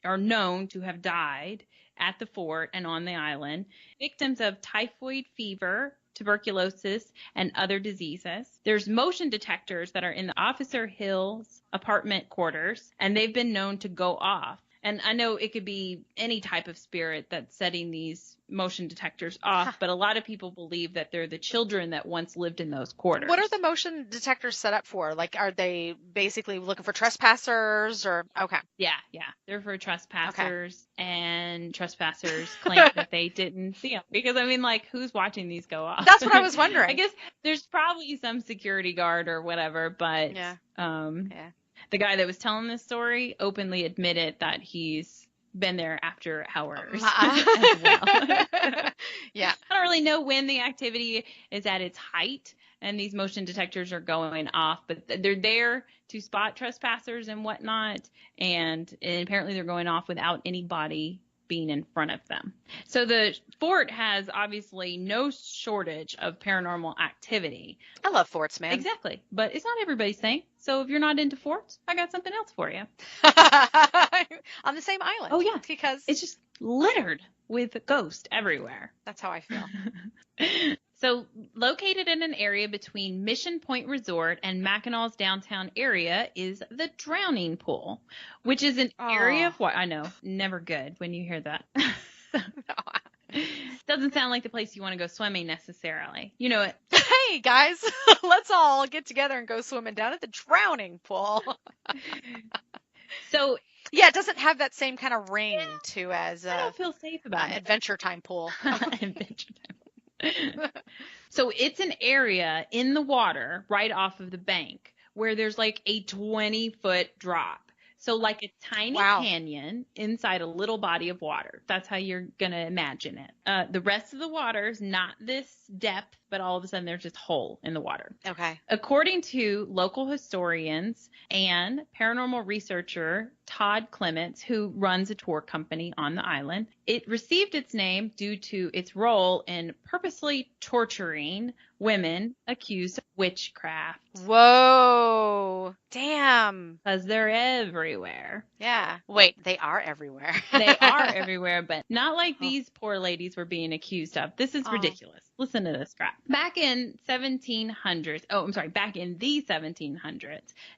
are known to have died at the fort and on the island, victims of typhoid fever, tuberculosis, and other diseases. There's motion detectors that are in the Officer Hill's apartment quarters, and they've been known to go off. And I know it could be any type of spirit that's setting these motion detectors off, but a lot of people believe that they're the children that once lived in those quarters. What are the motion detectors set up for? Like, are they basically looking for trespassers or? Okay. Yeah. They're for trespassers, and trespassers claim that they didn't see them. Because, I mean, like, who's watching these go off? That's what I was wondering. I guess there's probably some security guard or whatever, but the guy that was telling this story openly admitted that he's been there after hours as well. Yeah. I don't really know when the activity is at its height and these motion detectors are going off, but they're there to spot trespassers and whatnot. And apparently they're going off without anybody being in front of them. So the fort has obviously no shortage of paranormal activity. I love forts, man. Exactly. But it's not everybody's thing. So if you're not into forts, I got something else for you. On the same island. Oh, yeah. Because it's just littered with ghosts everywhere. That's how I feel. So located in an area between Mission Point Resort and Mackinac's downtown area is the Drowning Pool, which is an area of what I know, never good when you hear that. Doesn't sound like the place you want to go swimming necessarily. You know it. Hey guys, let's all get together and go swimming down at the Drowning Pool. So yeah, it doesn't have that same kind of ring to as I don't feel safe about it. Adventure Time pool. Adventure Time. So it's an area in the water right off of the bank where there's like a 20-foot drop. So like a tiny canyon inside a little body of water. That's how you're going to imagine it. The rest of the water is not this depth, but all of a sudden there's this hole in the water. Okay. According to local historians and paranormal researcher Todd Clements, who runs a tour company on the island, it received its name due to its role in purposely torturing women accused of witchcraft. Whoa. Damn. Because they're everywhere. Yeah. Wait, they are everywhere. They are everywhere, but not like these poor ladies were being accused of. This is ridiculous. Listen to this crap. Back in the 1700s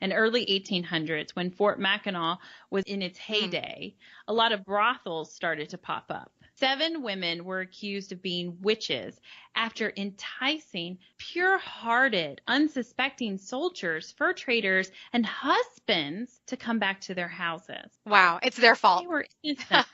and early 1800s, when Fort Mackinac was in its heyday, a lot of brothels started to pop up. 7 women were accused of being witches after enticing pure-hearted, unsuspecting soldiers, fur traders, and husbands to come back to their houses. Wow, it's their fault. They were innocent.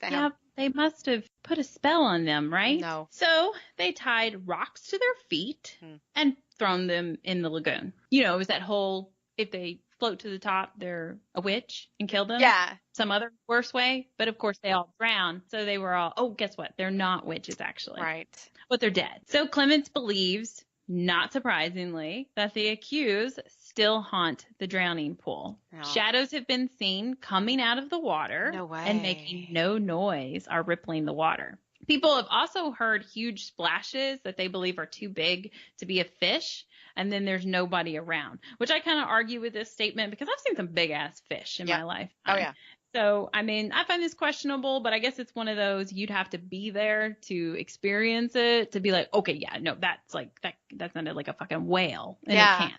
Yeah, they must have put a spell on them, right? No. So they tied rocks to their feet and thrown them in the lagoon. You know, it was that whole, if they float to the top, they're a witch and kill them. Yeah. Some other worse way. But of course they all drowned. So they were all, guess what? They're not witches actually. Right. But they're dead. So Clements believes, not surprisingly, that the accused still haunt the Drowning Pool. No. Shadows have been seen coming out of the water and making no noise or rippling the water. People have also heard huge splashes that they believe are too big to be a fish, and then there's nobody around, which I kind of argue with this statement because I've seen some big-ass fish in my life. Oh, yeah. So, I mean, I find this questionable, but I guess it's one of those you'd have to be there to experience it, to be like, okay, yeah, no, that's like, that sounded like a fucking whale, and it can't.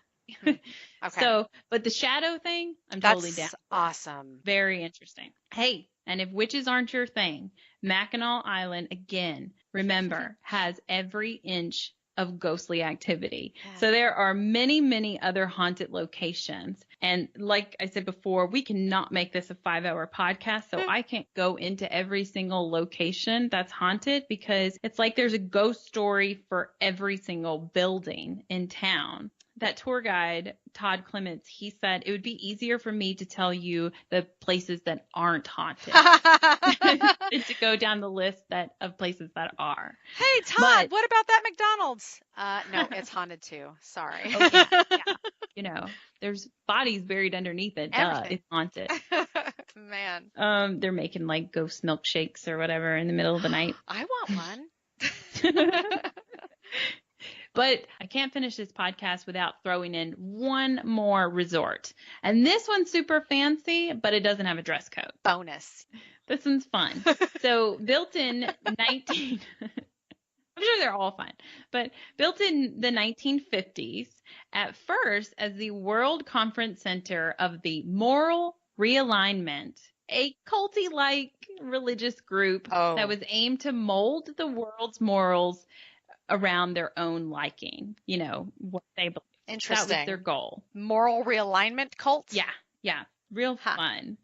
Okay. So, but the shadow thing, I'm totally down. That's awesome. Very interesting. Hey, and if witches aren't your thing, Mackinac Island, again, remember, has every inch of ghostly activity. Yeah. So there are many, many other haunted locations. And like I said before, we cannot make this a 5-hour podcast. So I can't go into every single location that's haunted because it's like there's a ghost story for every single building in town. That tour guide, Todd Clements, he said it would be easier for me to tell you the places that aren't haunted than to go down the list of places that are. Hey, Todd, what about that McDonald's? No, it's haunted too. Sorry. Yeah. You know, there's bodies buried underneath it. It's haunted. Man. They're making like ghost milkshakes or whatever in the middle of the night. I want one. But I can't finish this podcast without throwing in one more resort. And this one's super fancy, but it doesn't have a dress code. Bonus. This one's fun. So built in I'm sure they're all fun, but built in the 1950s, at first as the World Conference Center of the Moral Realignment a culty-like religious group that was aimed to mold the world's morals around their own liking, what they believe. Interesting. That was their goal. Moral realignment cult? Yeah. Real fun.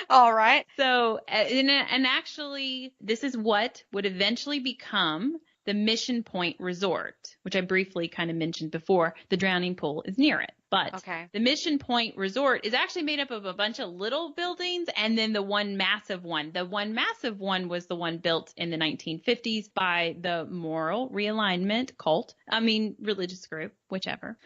All right. So, and actually, this is what would eventually become the Mission Point Resort, which I briefly kind of mentioned before. The drowning pool is near it. But the Mission Point Resort is actually made up of a bunch of little buildings and then the one massive one. The one massive one was the one built in the 1950s by the Moral Realignment cult. Religious group, whichever.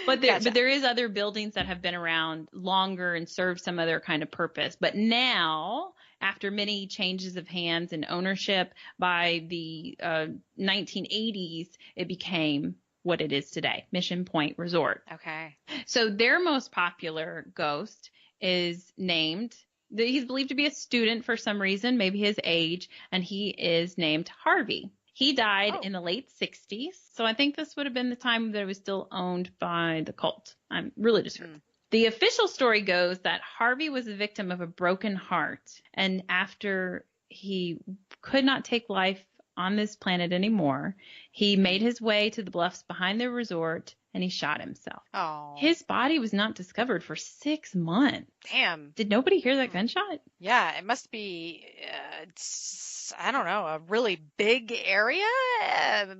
But there is other buildings that have been around longer and serve some other kind of purpose. But now, after many changes of hands and ownership, by the 1980s, it became what it is today, Mission Point Resort. Okay. So their most popular ghost is named, he's believed to be a student for some reason, maybe his age, and he is named Harvey. He died in the late 60s. So I think this would have been the time that it was still owned by the cult, religious group. The official story goes that Harvey was a victim of a broken heart, and after he could not take life on this planet anymore, he made his way to the bluffs behind the resort and he shot himself. Oh. His body was not discovered for 6 months. Damn. Did nobody hear that gunshot? Yeah, it must be, I don't know, a really big area,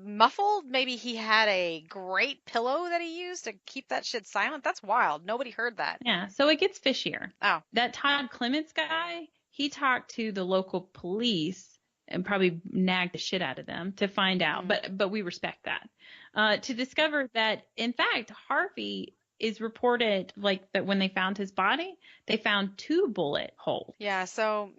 muffled. Maybe he had a great pillow that he used to keep that shit silent. That's wild. Nobody heard that. Yeah, so it gets fishier. Oh. That Todd Clements guy, he talked to the local police and probably nagged the shit out of them to find out. But we respect that. To discover that, in fact, Harvey is reported that when they found his body, they found 2 bullet holes. Yeah, so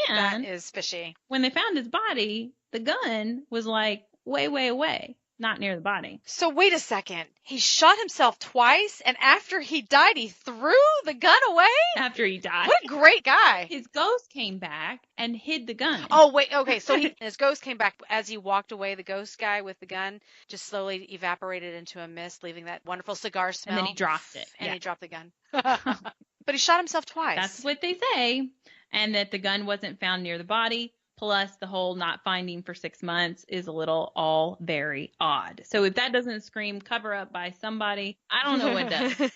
that is fishy. When they found his body, the gun was way, way away, not near the body. So wait a second. He shot himself twice, and after he died, he threw the gun away? After he died. What a great guy. His ghost came back and hid the gun. Oh, wait. Okay. So his ghost came back as he walked away. The ghost guy with the gun just slowly evaporated into a mist, leaving that wonderful cigar smell. And then he dropped it. And he dropped the gun. But he shot himself twice. That's what they say. And that the gun wasn't found near the body. Plus, the whole not finding for 6 months is all very odd. So if that doesn't scream cover up by somebody, I don't know what does.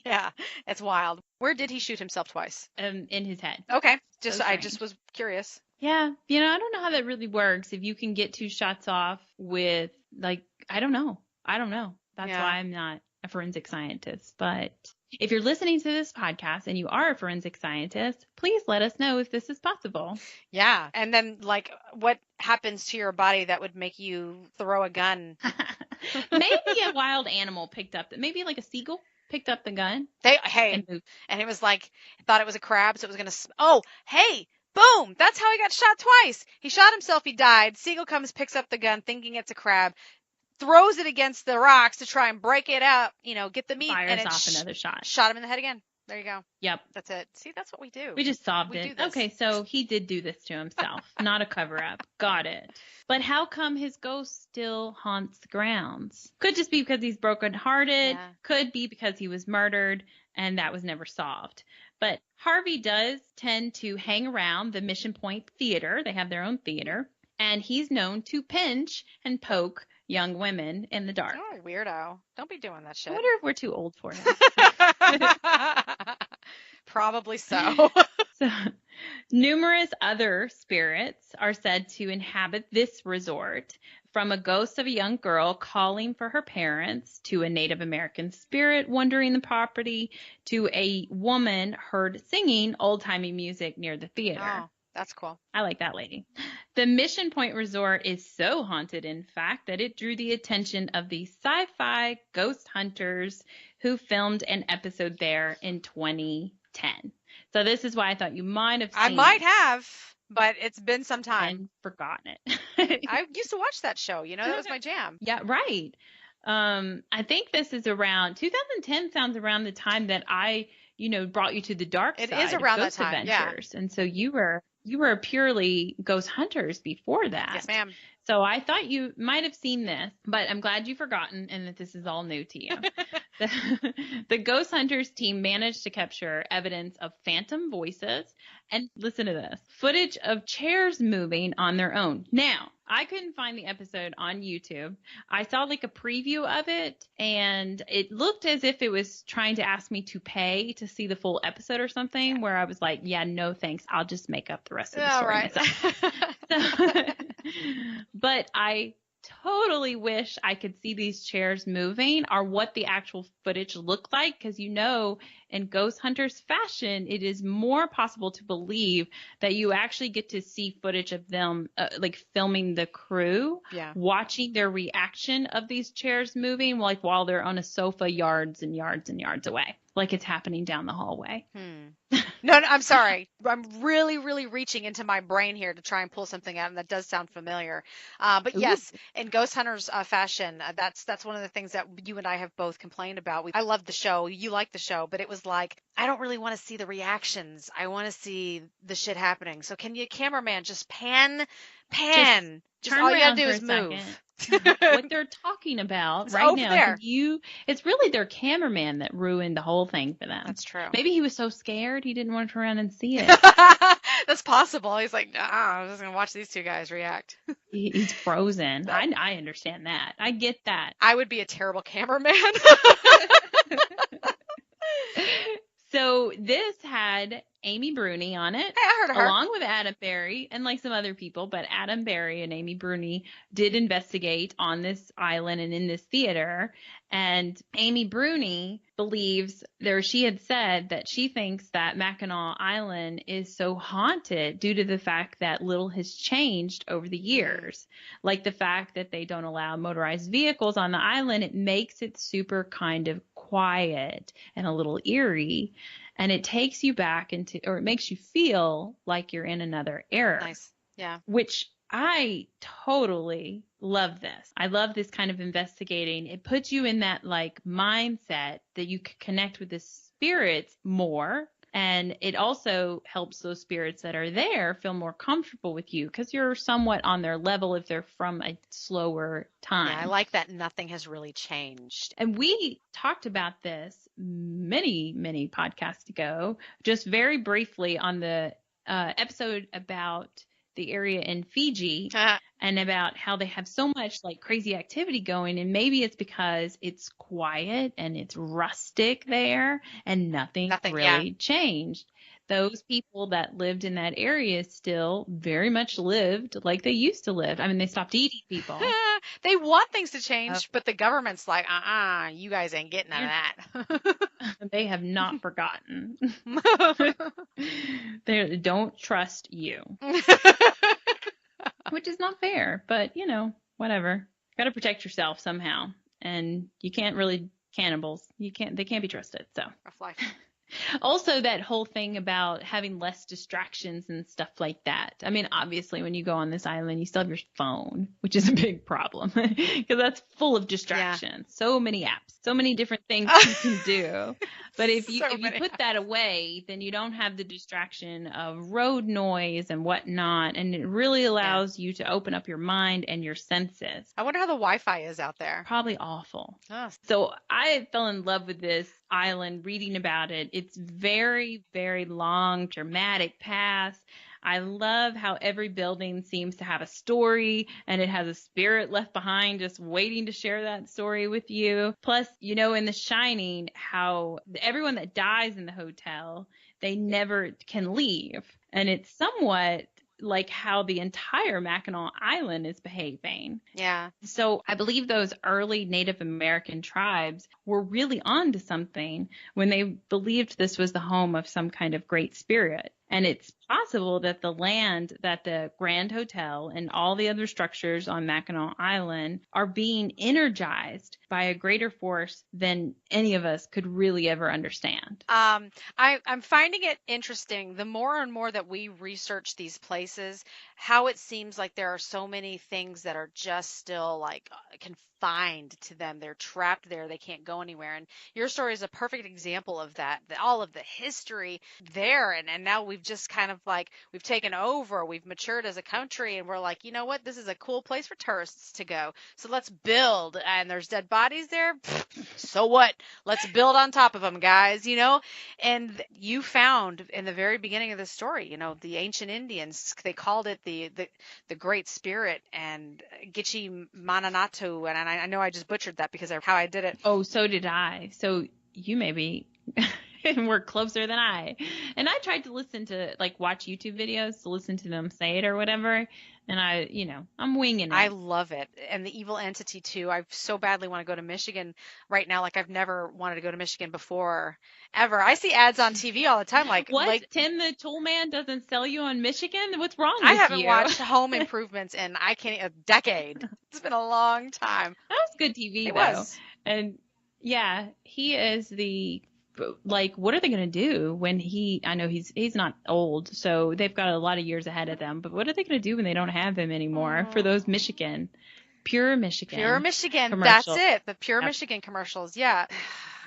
Yeah, it's wild. Where did he shoot himself twice? In his head. Okay. I just was curious. Yeah. I don't know how that really works. If you can get 2 shots off with I don't know. That's why I'm not a forensic scientist. But if you're listening to this podcast and you are a forensic scientist, please let us know if this is possible. Yeah. And then what happens to your body that would make you throw a gun? Maybe a wild animal picked up, maybe a seagull picked up the gun. And it was thought it was a crab, so it was going to, boom, that's how he got shot twice. He shot himself, he died. Seagull comes, picks up the gun, thinking it's a crab, throws it against the rocks to try and break it out, get the meat. Fires and it off another shot. Shot him in the head again. There you go. Yep. That's it. See, that's what we do. We just solved it. Okay, so he did do this to himself, not a cover-up. Got it. But how come his ghost still haunts the grounds? Could just be because he's brokenhearted. Yeah. Could be because he was murdered, and that was never solved. But Harvey does tend to hang around the Mission Point Theater. They have their own theater. And he's known to pinch and poke young women in the dark. Oh, weirdo. Don't be doing that shit. I wonder if we're too old for him. Probably so. So, numerous other spirits are said to inhabit this resort, from a ghost of a young girl calling for her parents, to a Native American spirit wandering the property, to a woman heard singing old-timey music near the theater. Oh, that's cool. I like that lady. The Mission Point Resort is so haunted, in fact, that it drew the attention of the sci-fi ghost hunters who filmed an episode there in 2010. So this is why I thought you might have seen I might have, but it's been some time. And forgotten it. I used to watch that show. That was my jam. Yeah, right. I think this is around 2010 sounds around the time that I, brought you to the dark side. It is around of Ghost that time, Adventures. Yeah. And so you were you were purely ghost hunters before that. Yes, ma'am. So I thought you might have seen this, but I'm glad you've forgotten and that this is all new to you. The Ghost Hunters team managed to capture evidence of phantom voices and, listen to this, footage of chairs moving on their own. Now, I couldn't find the episode on YouTube. I saw like a preview of it, and it looked as if it was trying to ask me to pay to see the full episode or something, where I was like, yeah, no thanks. I'll just make up the rest of the story myself. But I totally wish I could see these chairs moving or what the actual footage looked like, because in Ghost Hunters fashion, it is more possible to believe that you actually get to see footage of them like filming the crew, watching their reaction of these chairs moving, like while they're on a sofa yards and yards and yards away, like it's happening down the hallway. No, I'm sorry. I'm really, really reaching into my brain here to try and pull something out, and that does sound familiar. But yes, in Ghost Hunters fashion, that's one of the things that you and I have both complained about. I love the show. You like the show, but it was like, I don't really want to see the reactions. I want to see the shit happening. So can you, cameraman, just pan? Just all you gotta do is move. What they're talking about right now, it's really their cameraman that ruined the whole thing for them. That's true. Maybe he was so scared he didn't want to turn around and see it. That's possible. He's like, nah, I'm just gonna watch these two guys react. He's frozen. I understand that. I get that. I would be a terrible cameraman. So this had Amy Bruni on it. Hey, I heard of her. Along with Adam Berry and like some other people, but Adam Berry and Amy Bruni did investigate on this island and in this theater. And Amy Bruni believes she had said that she thinks that Mackinac Island is so haunted due to the fact that little has changed over the years. Like the fact that they don't allow motorized vehicles on the island, it makes it super kind of quiet and a little eerie. And it takes you back or it makes you feel like you're in another era. Nice. Yeah. Which I totally love this. I love this kind of investigating. It puts you in that like mindset that you can connect with the spirits more. And it also helps those spirits that are there feel more comfortable with you because you're somewhat on their level if they're from a slower time. Yeah, I like that nothing has really changed. And we talked about this many, many podcasts ago, just very briefly on the episode about the area in Fiji and about how they have so much like crazy activity going. And maybe it's because it's quiet and it's rustic there and nothing really changed. Those people that lived in that area still very much lived like they used to live. I mean, they stopped eating people. They want things to change, but the government's like, you guys ain't getting none of that. They have not forgotten. They don't trust you. Which is not fair, but whatever. Got to protect yourself somehow. And you can't really cannibals. They can't be trusted. So rough life. Also, that whole thing about having less distractions and stuff like that. I mean, obviously, when you go on this island, you still have your phone, which is a big problem because that's full of distractions. Yeah. So many apps, so many different things you can do. But if you put that away, then you don't have the distraction of road noise and whatnot, and it really allows you to open up your mind and your senses. I wonder how the Wi-Fi is out there. Probably awful. Oh. So I fell in love with this island reading about it. It's very, very long, dramatic paths. I love how every building seems to have a story and it has a spirit left behind just waiting to share that story with you. Plus, in The Shining, how everyone that dies in the hotel, they never can leave. And it's somewhat like how the entire Mackinac Island is behaving. Yeah. So I believe those early Native American tribes were really onto something when they believed this was the home of some kind of great spirit. And it's possible that the land that the Grand Hotel and all the other structures on Mackinac Island are being energized by a greater force than any of us could really ever understand. I'm finding it interesting, the more and more that we research these places, how it seems like there are so many things that are just still like confined to them. They're trapped there. They can't go anywhere. And your story is a perfect example of that all of the history there. And now we've just kind of like, we've taken over, we've matured as a country, and we're like, you know what, this is a cool place for tourists to go. So let's build, and there's dead bodies there. So what? Let's build on top of them, guys, you know? And you found in the very beginning of the story, you know, the ancient Indians, they called it the Great Spirit, and Gitchi Mananatu, and I know I just butchered that because of how I did it. Oh, so did I. So you maybe were closer than I. And I tried to listen to, like, watch YouTube videos to listen to them say it or whatever. And I'm winging it. I love it. And the evil entity too. I so badly want to go to Michigan right now. Like, I've never wanted to go to Michigan before, ever. I see ads on TV all the time. Like, Tim the Tool Man doesn't sell you on Michigan? What's wrong with you? I haven't watched Home Improvements in a decade. It's been a long time. That was good TV, it though. Was. And yeah, he is what are they going to do when I know he's not old, so they've got a lot of years ahead of them, but what are they going to do when they don't have him anymore for those Pure Michigan commercials? That's it. The Pure Michigan commercials. Yeah.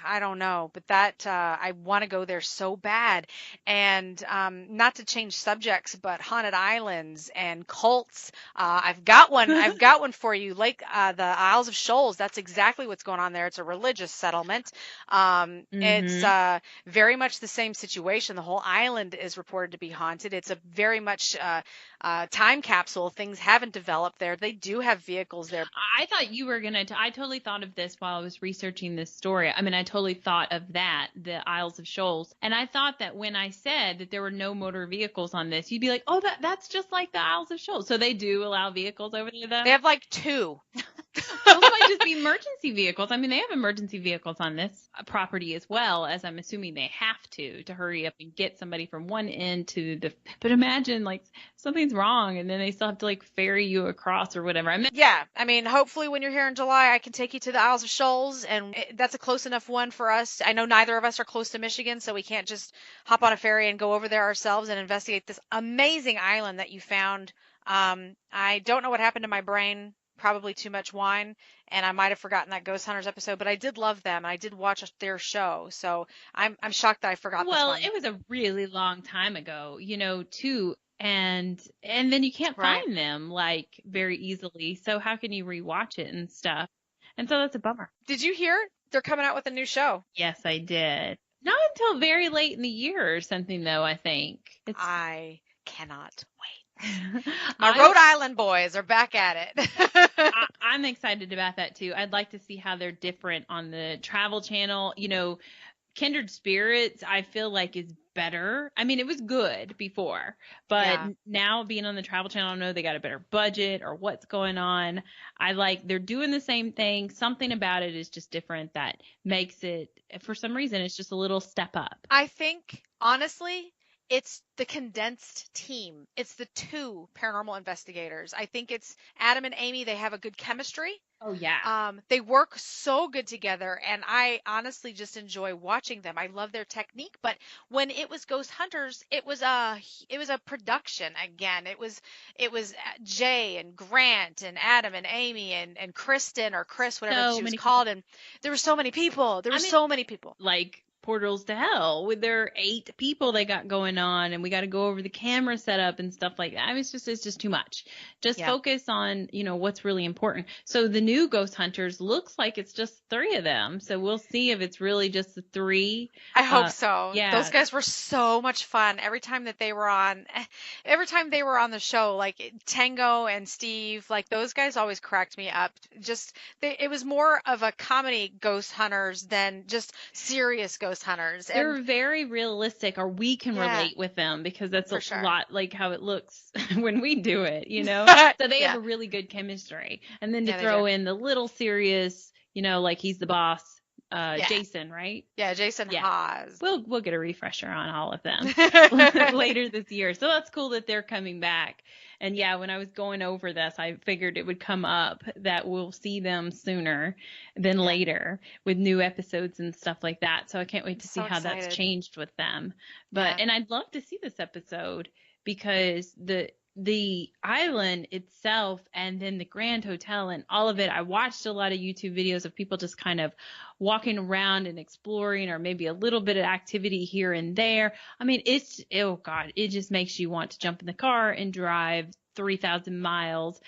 I don't know, but that I want to go there so bad. And not to change subjects, but haunted islands and cults. I've got one. I've got one for you. Like the Isles of Shoals. That's exactly what's going on there. It's a religious settlement. It's very much the same situation. The whole island is reported to be haunted. It's a very much time capsule. Things haven't developed there. They do have vehicles there. I thought you were gonna. I totally thought of this while I was researching this story. I mean, I totally thought of that, the Isles of Shoals, and I thought that when I said that there were no motor vehicles on this, you'd be like, "Oh, that's just like the Isles of Shoals." So they do allow vehicles over there, though. They have like 2. Those might just be emergency vehicles. I mean, they have emergency vehicles on this property as well, as I'm assuming they have to hurry up and get somebody from one end to the. But imagine, like, something's wrong and then they still have to, like, ferry you across or whatever. Yeah, I mean, hopefully when you're here in July, I can take you to the Isles of Shoals, and that's a close enough one for us. I know neither of us are close to Michigan, so we can't just hop on a ferry and go over there ourselves and investigate this amazing island that you found. I don't know what happened to my brain. Probably too much wine, and I might have forgotten that Ghost Hunters episode, but I did love them. I did watch their show, so I'm shocked that I forgot this one. Well, it was a really long time ago, too, and then you can't find them, like, very easily, so how can you rewatch it and stuff? And so that's a bummer. Did you hear they're coming out with a new show? Yes, I did. Not until very late in the year or something, though, I think. I cannot wait. My Rhode Island boys are back at it. I'm excited about that too. I'd like to see how they're different on the Travel Channel. Kindred Spirits, I feel like, is better. I mean, it was good before, but now being on the Travel Channel, I know they got a better budget or what's going on. They're doing the same thing. Something about it is just different that makes it, for some reason, it's just a little step up. I think, honestly, it's the condensed team. It's the 2 paranormal investigators. I think it's Adam and Amy. They have a good chemistry. Oh, yeah. They work so good together, and I honestly just enjoy watching them. I love their technique, but when it was Ghost Hunters, it was a production again. It was Jay and Grant and Adam and Amy and Kristen, or Chris, whatever she was called, and there were so many people. So many people. Like Portals to Hell with their 8 people they got going on, and we got to go over the camera setup and stuff like that. I mean, it's just too much. Just focus on, what's really important. So the new Ghost Hunters looks like it's just 3 of them. So we'll see if it's really just the 3. I hope so. Yeah. Those guys were so much fun. Every time they were on the show, like Tango and Steve, like those guys always cracked me up. It was more of a comedy Ghost Hunters than just serious Ghost Hunters. They're very realistic, or we can relate with them, because that's a lot like how it looks when we do it, So they have a really good chemistry. And then to throw in the little serious, like he's the boss, Jason, right? Yeah, Jason Haas. We'll get a refresher on all of them later this year. So that's cool that they're coming back. And yeah, when I was going over this, I figured it would come up that we'll see them sooner than later with new episodes and stuff like that. So I can't wait to see how that's changed with them. But and I'd love to see this episode, because the island itself and then the Grand Hotel and all of it, I watched a lot of YouTube videos of people just kind of walking around and exploring, or maybe a little bit of activity here and there. I mean, oh God, it just makes you want to jump in the car and drive 3,000 miles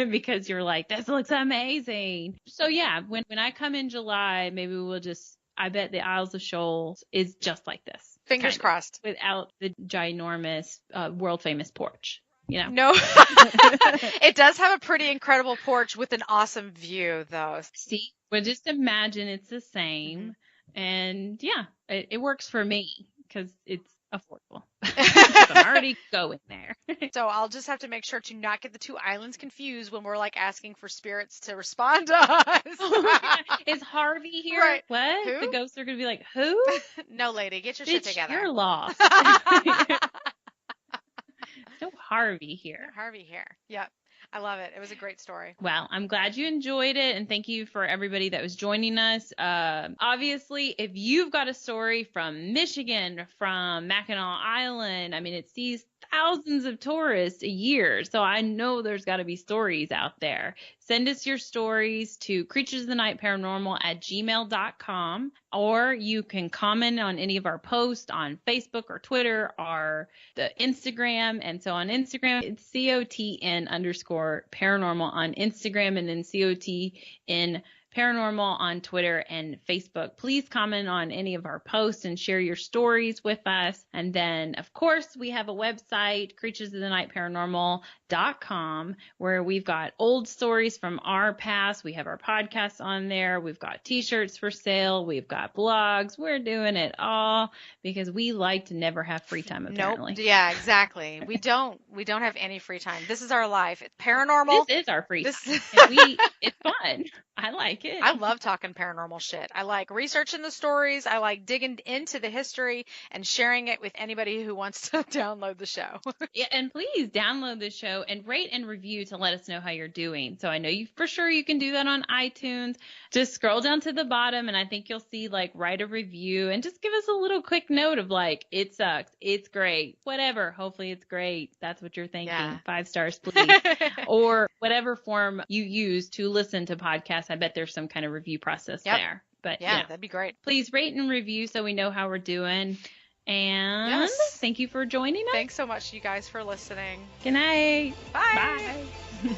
because you're like, this looks amazing. So yeah, when I come in July, maybe I bet the Isles of Shoals is just like this. Fingers crossed. Without the ginormous, world famous porch. No, it does have a pretty incredible porch with an awesome view, though. See, well, just imagine it's the same. And yeah, it works for me because it's affordable. I'm already going there. So I'll just have to make sure to not get the two islands confused when we're like asking for spirits to respond to us. Is Harvey here? Right. What? Who? The ghosts are going to be like, who? No, lady, get your shit together. You're lost. No Harvey here. Harvey here. Yep. I love it. It was a great story. Well, I'm glad you enjoyed it, and thank you for everybody that was joining us. Obviously, if you've got a story from Michigan, from Mackinac Island, I mean, it sees thousands of tourists a year, so I know there's got to be stories out there. Send us your stories to creaturesofthenightparanormal@gmail.com, or you can comment on any of our posts on Facebook or Twitter or the Instagram. And so on Instagram, it's COTN_paranormal on Instagram, and then COTN Paranormal on Twitter and Facebook. Please comment on any of our posts and share your stories with us. And then, of course, we have a website, creaturesofthenightparanormal.com, where we've got old stories from our past. We have our podcasts on there. We've got t-shirts for sale. We've got blogs. We're doing it all because we like to never have free time, apparently. Nope. Yeah, exactly. We don't have any free time. This is our life. It's paranormal. This is our free time. It's fun. I like it. I love talking paranormal shit. I like researching the stories. I like digging into the history and sharing it with anybody who wants to download the show. Yeah, and please download the show and rate and review to let us know how you're doing. So I know you can do that on iTunes. Just scroll down to the bottom, and I think you'll see like write a review and just give us a little quick note of like, it sucks, it's great, whatever. Hopefully it's great. That's what you're thinking. Yeah. 5 stars, please. Or whatever form you use to listen to podcasts. I bet there's some kind of review process there. But yeah, that'd be great. Please rate and review so we know how we're doing. And thank you for joining us. Thanks so much, you guys, for listening. Good night. Bye. Bye.